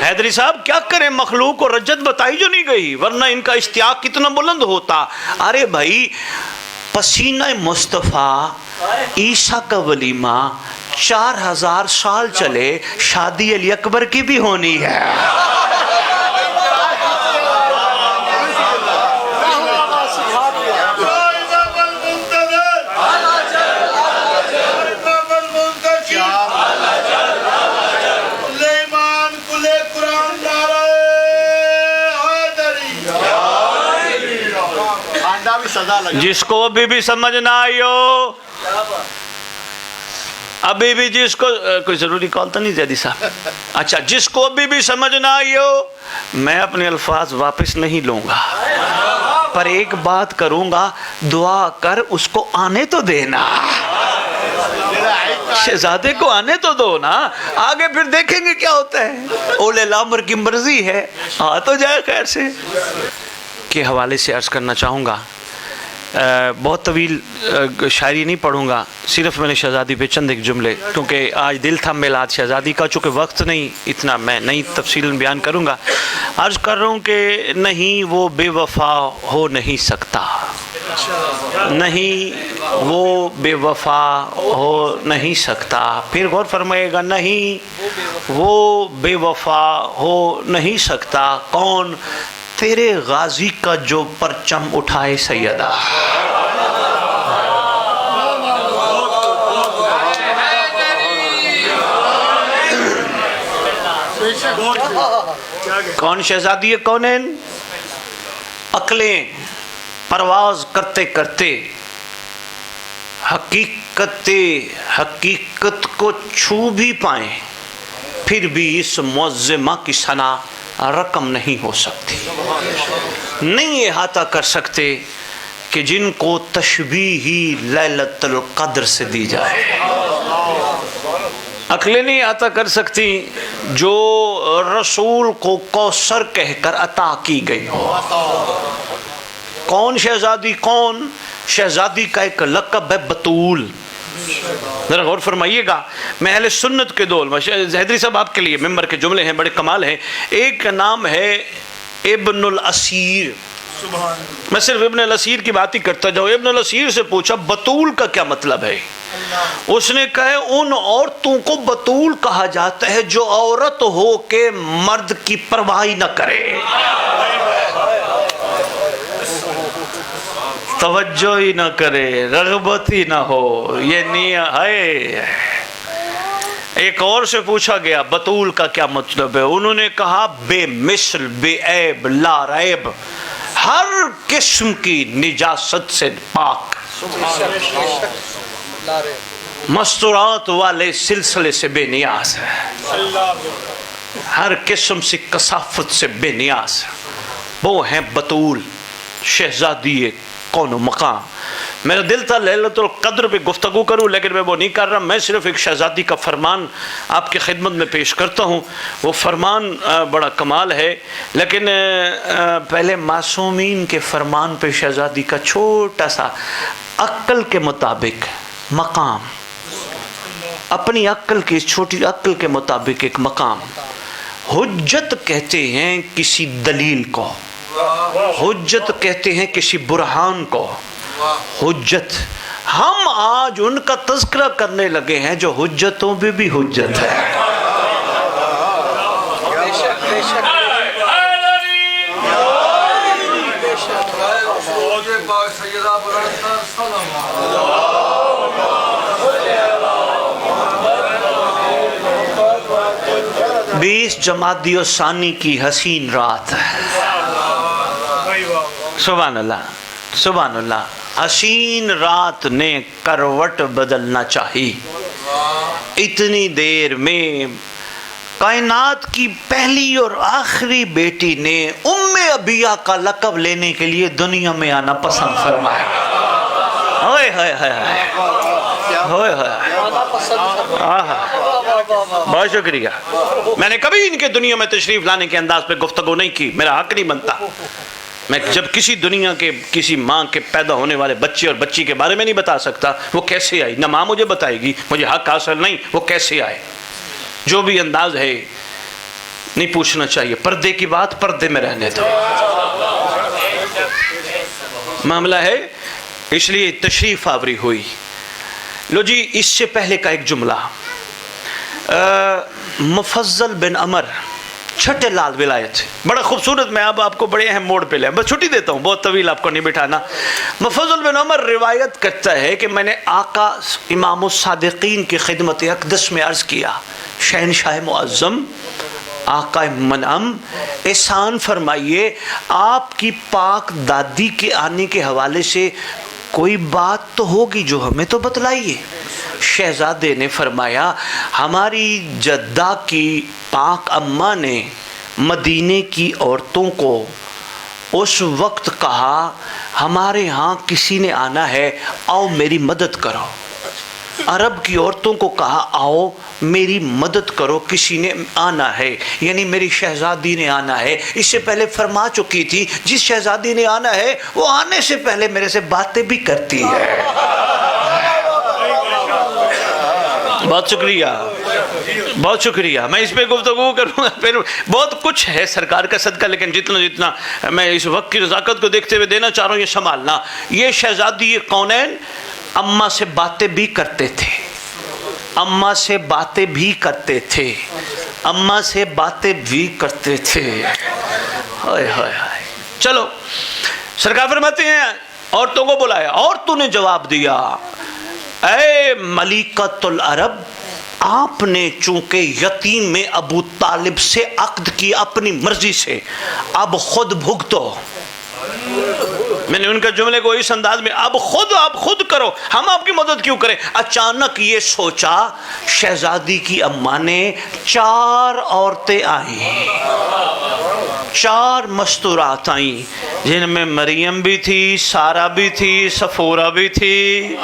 हैदरी साहब क्या करें, मखलूक को रज्जत बताई जो नहीं गई, वरना इनका इश्तियाक कितना बुलंद होता। अरे भाई, पसीना मुस्तफ़ा ईसा का वलीमा 4000 साल चले, शादी अली अकबर की भी होनी है। जिसको अभी भी समझ ना आई हो, अभी भी जिसको कोई जरूरी कॉल तो नहीं जैदी साहब, अच्छा, जिसको अभी भी समझ ना आई हो, मैं अपने अल्फाज वापस नहीं लूंगा, पर एक बात करूंगा, दुआ कर उसको आने तो देना, शहजादे को आने तो दो ना, आगे फिर देखेंगे क्या होता है। ओले लामर की मर्जी है, आ तो जाए खैर से। के हवाले से अर्ज करना चाहूँगा, बहुत तवील शायरी नहीं पढ़ूंगा, सिर्फ मैंने शहज़ादी पे चंद एक जुमले, क्योंकि आज दिल था मिलाद शहज़ादी का, चूँकि वक्त नहीं इतना मैं नहीं तफसील बयान करूंगा। अर्ज़ कर रहा हूँ कि नहीं वो बेवफा हो नहीं सकता, नहीं वो बेवफा हो नहीं सकता। फिर गौर फरमाइएगा, नहीं वो बेवफा हो नहीं सकता। कौन? तेरे गाजी का जो परचम उठाए सैयदा। कौन? शहजादी कौनैन। अक्लें परवाज करते करते हकीकत को छू भी पाए, फिर भी इस मुअज़्ज़िमा की सना रकम नहीं हो सकती। नहीं अहाता कर सकते कि जिनको तशबीह ही लैलतुल क़द्र से दी जाए। अक्लें नहीं अता कर सकती जो रसूल को कौसर कहकर अता की गई हो। कौन शहजादी? कौन? शहजादी का एक लक़ब है बतूल। जरा गौर फरमाइएगा, मैं अहले सुन्नत के दौर में, हैदरी साहब आपके लिए मेंबर के जुमले हैं, बड़े कमाल हैं। एक नाम है इब्नुल असीर। मैं सिर्फ इब्नुल असीर की बात ही करता जाऊँ। इब्नुल असीर से पूछा बतूल का क्या मतलब है? उसने कहा उन औरतों को बतूल कहा जाता है जो औरत हो के मर्द की परवाह न करे, तवज्जो ही न करे, रग़बत ही न हो, ये निया है। एक और से पूछा गया बतूल का क्या मतलब है? उन्होंने कहा बेमिसल, बेऐब, लारैब, हर किस्म की निजासत से पाक, मस्तूरात वाले सिलसिले से बेनियाज है, हर किस्म से कसाफत से बेनियाज। वो हैं बतूल, शहजादी कौन मकाम। मेरा दिल था लैलतुल क़द्र पे गुफ्तगू करूँ, लेकिन मैं वो नहीं कर रहा। मैं सिर्फ एक शहजादी का फरमान आपकी खिदमत में पेश करता हूँ। वो फरमान बड़ा कमाल है, लेकिन पहले मासूमीन के फरमान पे शहजादी का छोटा सा अक्ल के मुताबिक मकाम, अपनी अक्ल की, छोटी अक्ल के मुताबिक एक मकाम। हुज्जत कहते हैं किसी दलील को, हुज्जत कहते हैं किसी बुरहान को। हुज्जत, हम आज उनका तज़किरा करने लगे हैं जो हुज्जतों पे भी हुज्जत है। बीस जमादियो सानी की हसीन रात है। सुभान अल्लाह, सुभान अल्लाह। हसीन रात ने करवट बदलना चाहिए। इतनी देर में कायनात की पहली और आखिरी बेटी ने उम्मे अबिया का लक़ब लेने के लिए दुनिया में आना पसंद फरमाया। हाय हाय हाय हाय हाय, बहुत शुक्रिया। मैंने कभी इनके दुनिया में तशरीफ लाने के अंदाज पे गुफ्तगू नहीं की, मेरा हक नहीं बनता। मैं जब किसी दुनिया के किसी माँ के पैदा होने वाले बच्चे और बच्ची के बारे में नहीं बता सकता वो कैसे आई, ना माँ मुझे बताएगी, मुझे हक हासिल नहीं, वो कैसे आए। जो भी अंदाज है नहीं पूछना चाहिए। पर्दे की बात पर्दे में रहने दो, मामला है इसलिए तशरीफ आवरी हुई। लो जी, इससे पहले का एक जुमला, मुफज्जल बिन अमर छठे लाल विलायत, बड़ा खूबसूरत। मैं अब आपको बड़े अहम मोड़ पे ले, बस छुट्टी देता हूँ, बहुत तवील आपको नहीं बिठाना। मुफज्जल बिन अमर रिवायत करता है कि मैंने आका इमाम सादिकीन की खिदमत अक़दस में अर्ज़ किया, शहनशाह मुअज़्ज़म आका मनअम एहसान फरमाइए, आपकी पाक दादी के आने के हवाले से कोई बात तो होगी जो हमें तो बतलाइए। शहजादे ने फरमाया, हमारी जद्दा की पाक अम्मा ने मदीने की औरतों को उस वक्त कहा, हमारे यहाँ किसी ने आना है, आओ मेरी मदद करो। अरब की औरतों को कहा, आओ मेरी मदद करो, किसी ने आना है, यानी मेरी शहजादी ने आना है। इससे पहले फरमा चुकी थी, जिस शहजादी ने आना है वो आने से पहले मेरे से बातें भी करती है। बहुत शुक्रिया, बहुत शुक्रिया, मैं इस पे गुफ्तगू करूँगा, फिर बहुत कुछ है सरकार का सदका, लेकिन जितना जितना मैं इस वक्त की रज़ाकत को देखते हुए देना चाह रहा हूँ, ये संभालना। ये शहजादी ये कौनैन अम्मा से बातें भी करते थे, अम्मा से बातें भी करते थे, अम्मा से बातें भी करते थे। हाय हाय हाय। चलो, सरकार फरमाते हैं औरतों को बुलाया और तूने जवाब दिया, ऐ मलिकतुल अरब, आपने चूंकि यतीम में अबू तालिब से अक्द की अपनी मर्जी से, अब खुद भुगतो। मैंने उनके जुमले को इस अंदाज में, अब आप खुद करो, हम आपकी मदद क्यों करें। अचानक ये सोचा, शहजादी की अम्मा ने 4 औरतें आई, 4 मस्तूरात आई, जिनमें मरियम भी थी, सारा भी थी, सफोरा भी थी,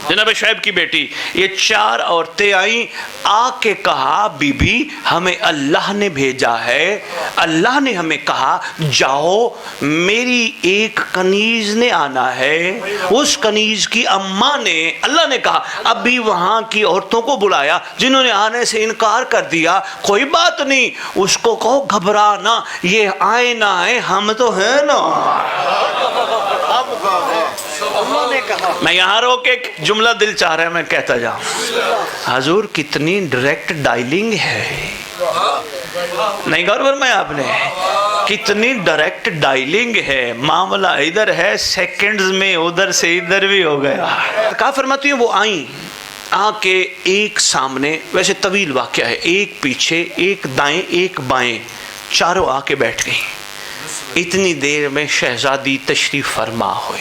जनाब शुएब की बेटी। ये 4 औरतें आई, आके कहा, बीबी हमें अल्लाह ने भेजा है, अल्लाह ने हमें कहा जाओ, मेरी एक कनीज ने आना है। उस कनीज की अम्मा ने, अल्लाह ने कहा, अभी वहां की औरतों को बुलाया जिन्होंने आने से इनकार कर दिया, कोई बात नहीं, उसको कहो घबरा ना, ये आए ना आए हम तो है ना। मैं यहाँ रोक एक जुमला दिल चाह रहा है मैं कहता जाऊं। हुजूर कितनी डायरेक्ट डायलिंग है, नहीं गौर फरमाया आपने, कितनी डायरेक्ट डायलिंग है। मामला इधर है, सेकंड्स में उधर से इधर भी हो गया। क्या फरमाती है, वो आई, आके एक सामने, वैसे तवील वाक़या है, एक पीछे, एक दाएं, एक बाएं, चारों आके बैठ गई। इतनी देर में शहजादी तशरीफ फरमा हुई।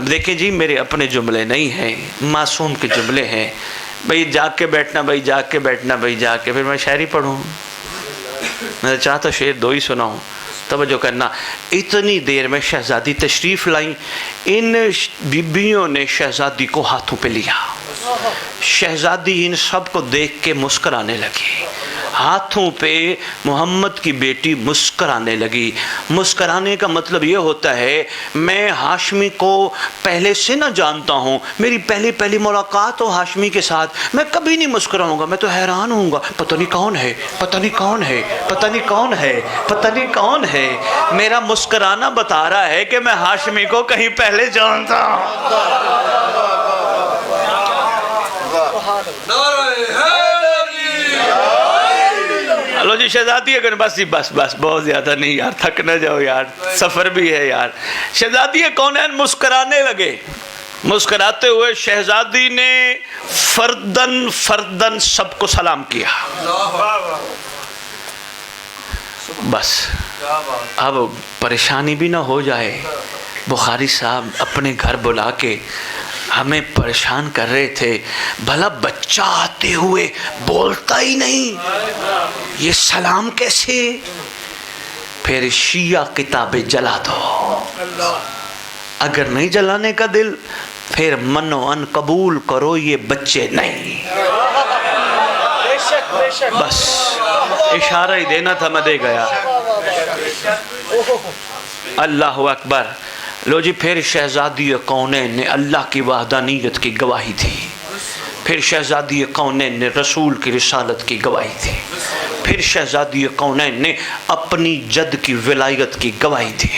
देखें जी, मेरे अपने जुमले नहीं हैं, मासूम के जुमले हैं। भाई जाग के बैठना, भाई जाग के बैठना, भाई जाग के, फिर मैं शायरी पढ़ूँ, मैं चाहता शेर 2 ही सुनाऊँ, तवज्जो करना। इतनी देर में शहजादी तशरीफ़ लाई, इन बीबियों ने शहजादी को हाथों पे लिया। शहजादी इन सब को देख के मुस्कराने लगी, हाथों पे मोहम्मद की बेटी मुस्कराने लगी। मुस्कराने का मतलब ये होता है, मैं हाशमी को पहले से ना जानता हूँ, मेरी पहली मुलाकात हो हाशमी के साथ, मैं कभी नहीं मुस्कराऊंगा, मैं तो हैरान हूँगा, पता नहीं कौन है, पता नहीं कौन है, पता नहीं कौन है, पता नहीं कौन है। मेरा मुस्कराना बता रहा है कि मैं हाशमी को कहीं पहले जानता हूँ। लो जी शहजादी, अगर बस जी बस बहुत ज़्यादा नहीं यार, थक न जाओ यार, सफ़र भी है यार। शहजादी कौनैन मुस्कराने लगे। मुस्कराते हुए शहजादी ने फर्दन फर्दन सबको सलाम किया। बस अब परेशानी भी ना हो जाए, बुखारी साहब अपने घर बुला के हमें परेशान कर रहे थे, भला बच्चा आते हुए बोलता ही नहीं, ये सलाम कैसे। फिर शिया किताबें जला दो, अगर नहीं जलाने का दिल फिर मनो अन कबूल करो, ये बच्चे नहीं। बस इशारा ही देना था, मैं दे गया। अल्लाह अकबर। लो जी, फिर शहजादी कौनैन ने अल्लाह की वहदानियत की गवाही दी। फिर शहजादी कौनैन ने रसूल की रिसालत की गवाही दी। फिर शहजादी कौनैन ने अपनी जद की विलायत की गवाही दी।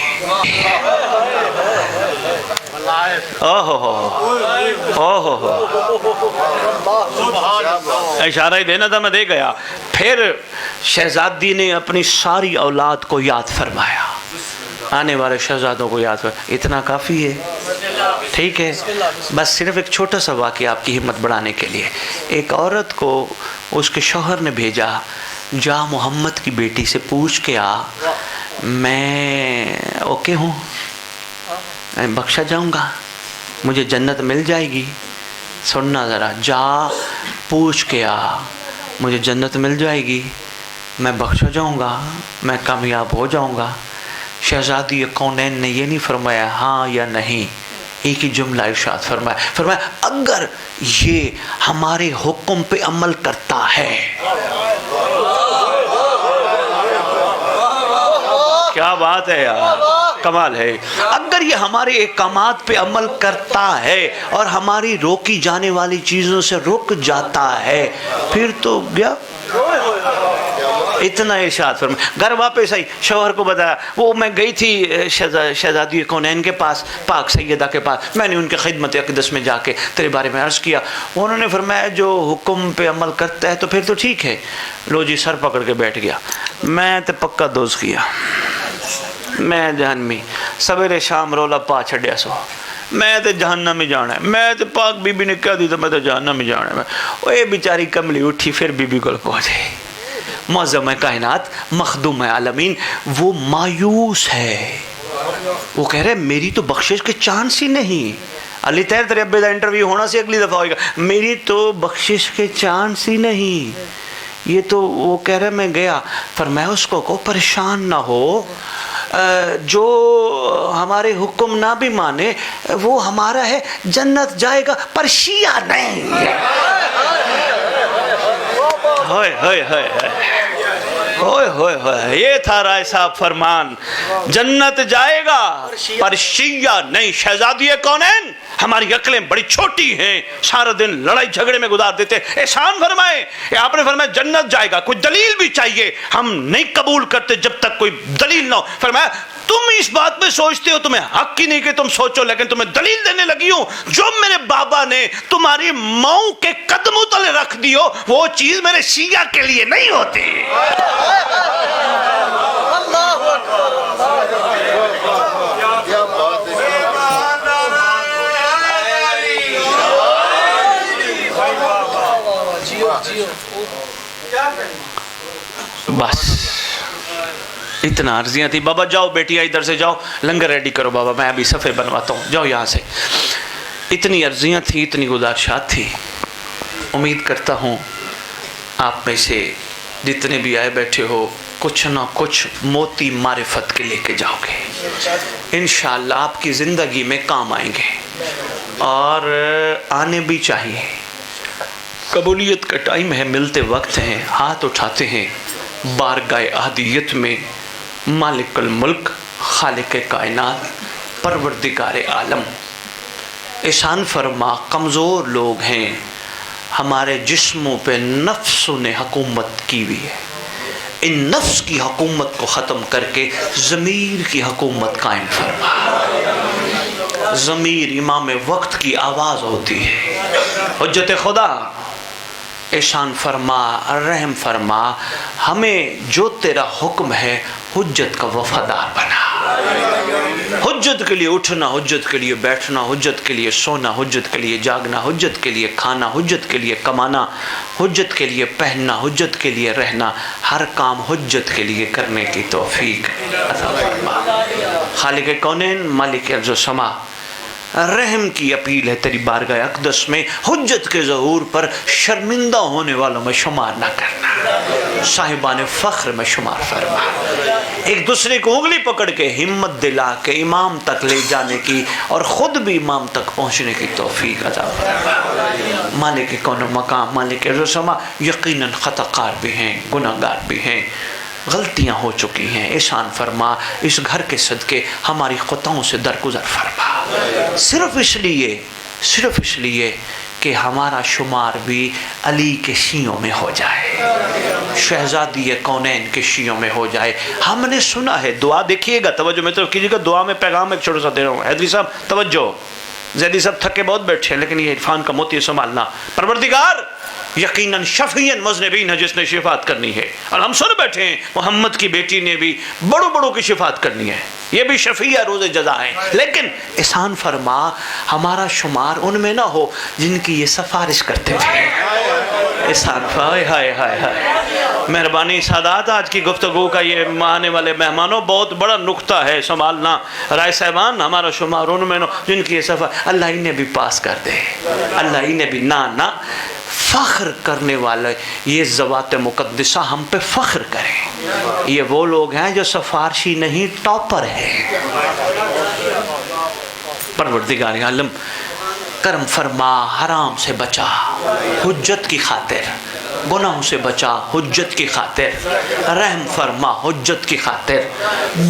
इशारा ही देना था, मैं दे गया। फिर शहजादी ने अपनी सारी औलाद को याद फरमाया, आने वाले शहजादों को याद कर। इतना काफ़ी है, ठीक है। बस सिर्फ एक छोटा सा वाक़या आपकी हिम्मत बढ़ाने के लिए। एक औरत को उसके शौहर ने भेजा, जा मोहम्मद की बेटी से पूछ के आ, मैं ओके हूँ, मैं बख्शा जाऊँगा, मुझे जन्नत मिल जाएगी। सुनना ज़रा, जा पूछ के आ, मुझे जन्नत मिल जाएगी, मैं बख्शा जाऊँगा, मैं कामयाब हो जाऊँगा। शहजादी कौनैन ने ये नहीं फरमाया हाँ या नहीं, एक ही जुमला इरशाद फरमाया अगर ये हमारे हुक्म पे अमल करता है। क्या बात है यार, کمال ہے. اگر یہ ہمارے احکامات پہ عمل کرتا ہے اور ہماری روکی جانے والی چیزوں سے رک جاتا ہے پھر تو گیا. اتنا ارشاد فرمایا. گھر واپس آئی, شوہر کو بتایا. وہ میں گئی تھی شہزادی کونین کے پاس, پاک سیدہ کے پاس. میں نے ان کے خدمت اقدس میں جا کے تیرے بارے میں عرض کیا. انہوں نے فرمایا جو حکم پہ عمل کرتا ہے تو پھر تو ٹھیک ہے. لو جی سر پکڑ کے بیٹھ گیا. میں تو پکا دوست کیا, میں جہنمی. سویرے شام رولا پا چھڑیا سو میں تے جہنم میں جانا ہے. میں تے پاک بی بی نے کہہ دی تو میں تے جہنم میں جانا ہے. وہ بیچاری کملی اٹھی پھر بی بی کو پہنچے. معظم کائنات مخدوم عالمین وہ مایوس ہے. وہ کہہ رہے میری تو بخشش کے چانس ہی نہیں. علی تیر تیرے ابے دا انٹرویو ہونا سی اگلی دفعہ ہوئے گا. میری تو بخشش کے چانس ہی نہیں. یہ تو وہ کہہ رہے میں گیا. فرمایا اس کو پریشان نہ ہو, جو ہمارے حکم نہ بھی مانے وہ ہمارا ہے, جنت جائے گا پر شیعہ نہیں. ہوئے ہوئے ہوئے ہوئے ہوئے ہوئے, یہ تھا رائے صاحب فرمان. جنت جائے گا پر شیعہ نہیں. شہزادی کونین ہماری عقلیں بڑی چھوٹی ہیں, سارا دن لڑائی جھگڑے میں گزار دیتے. احسان فرمائے, آپ نے فرمایا جنت جائے گا, کوئی دلیل بھی چاہیے. ہم نہیں قبول کرتے جب تک کوئی دلیل نہ ہو. فرمایا تم اس بات میں سوچتے ہو, تمہیں حق ہی نہیں کہ تم سوچو, لیکن تمہیں دلیل دینے لگی ہوں. جو میرے بابا نے تمہاری ماؤں کے قدموں تلے رکھ دی ہو وہ چیز میرے شیعہ کے لیے نہیں ہوتی. بس اتنا عرضیاں تھی. بابا جاؤ بیٹی ادھر سے جاؤ, لنگر ریڈی کرو بابا, میں ابھی صفحے بنواتا ہوں, جاؤ یہاں سے. اتنی عرضیاں تھی, اتنی گزارشات تھی. امید کرتا ہوں آپ میں سے جتنے بھی آئے بیٹھے ہو کچھ نہ کچھ موتی معرفت کے لے کے جاؤ گے. انشاءاللہ آپ کی زندگی میں کام آئیں گے اور آنے بھی چاہیے. قبولیت کا ٹائم ہے, ملتے وقت ہیں, ہاتھ اٹھاتے ہیں بارگاہ احدیت میں. مالک الملک, خالق کائنات, پروردگار عالم, احسان فرما کمزور لوگ ہیں, ہمارے جسموں پہ نفسوں نے حکومت کی ہوئی ہے. ان نفس کی حکومت کو ختم کر کے ضمیر کی حکومت قائم فرما. ضمیر امام وقت کی آواز ہوتی ہے. حجت خدا احسان فرما, رحم فرما, ہمیں جو تیرا حکم ہے حجت کا وفادار بنا. حجت کے لیے اٹھنا, حجت کے لیے بیٹھنا, حجت کے لیے سونا, حجت کے لیے جاگنا, حجت کے لیے کھانا, حجت کے لیے کمانا, حجت کے لیے پہننا, حجت کے لیے رہنا, ہر کام حجت کے لیے کرنے کی توفیق عطا فرما. خالق کونین, مالک ارض و سما, رحم کی اپیل ہے تیری بارگاہ اقدس میں, حجت کے ظہور پر شرمندہ ہونے والوں میں شمار نہ کرنا, صاحبان فخر میں شمار فرما. ایک دوسرے کو انگلی پکڑ کے ہمت دلا کے امام تک لے جانے کی اور خود بھی امام تک پہنچنے کی توفیق عطا فرما. مالک کون و مقام, مالک ارض و سما, یقیناً خطا کار بھی ہیں, گناہ گار بھی ہیں, غلطیاں ہو چکی ہیں. احسان فرما اس گھر کے صدقے ہماری خطاؤں سے درگزر فرما. صرف اس لیے کہ ہمارا شمار بھی علی کے شیعوں میں ہو جائے, شہزادی کونین کے شیعوں میں ہو جائے. ہم نے سنا ہے, دعا دیکھیے گا, توجہ میں تو کیجیے گا, دعا میں پیغام ایک چھوٹا سا دے رہا ہوں. حیدری صاحب توجہ, زیدی صاحب تھکے بہت بیٹھے ہیں لیکن یہ عرفان کا موتی سنبھالنا. پروردگار یقیناً شفیعاً مذنبین ہے جس نے شفاعت کرنی ہے, اور ہم سن بیٹھے ہیں محمد کی بیٹی نے بھی بڑوں کی شفاعت کرنی ہے, یہ بھی شفیع روز جزا ہے. لیکن احسان فرما ہمارا شمار ان میں نہ ہو جن کی یہ سفارش کرتے تھے. احسان ہائے ہائے ہائے ہائے. مہربانی سادات, آج کی گفتگو کا یہ آنے والے مہمانوں بہت بڑا نقطہ ہے سنبھالنا. رائے صاحبان, ہمارا شمار ان میں نہ جن کی یہ سفارش, اللہ انہیں بھی پاس کر دے, اللہ انہیں بھی. نہ فخر کرنے والے یہ ذوات مقدسہ ہم پہ فخر کریں. یہ وہ لوگ ہیں جو سفارشی نہیں, ٹاپر ہیں. پروردگار عالم کرم فرما, حرام سے بچا حجت کی خاطر, گناہوں سے بچا حجت کی خاطر, رحم فرما حجت کی خاطر.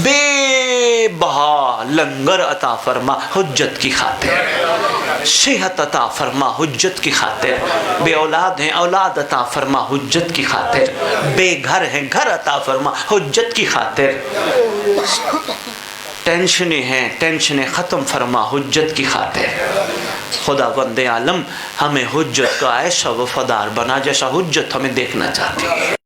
بے بے بہا لنگر عطا فرما حجت کی خاطر، صحت عطا فرما حجت کی خاطر، بے اولاد ہیں اولاد عطا فرما حجت کی خاطر، بے گھر ہیں گھر عطا فرما حجت کی خاطر، ٹینشنیں ہیں ٹینشنیں ختم فرما حجت کی خاطر۔ خدا بند عالم ہمیں حجت کا ایسا وفادار بنا جیسا حجت ہمیں دیکھنا چاہتی ہے۔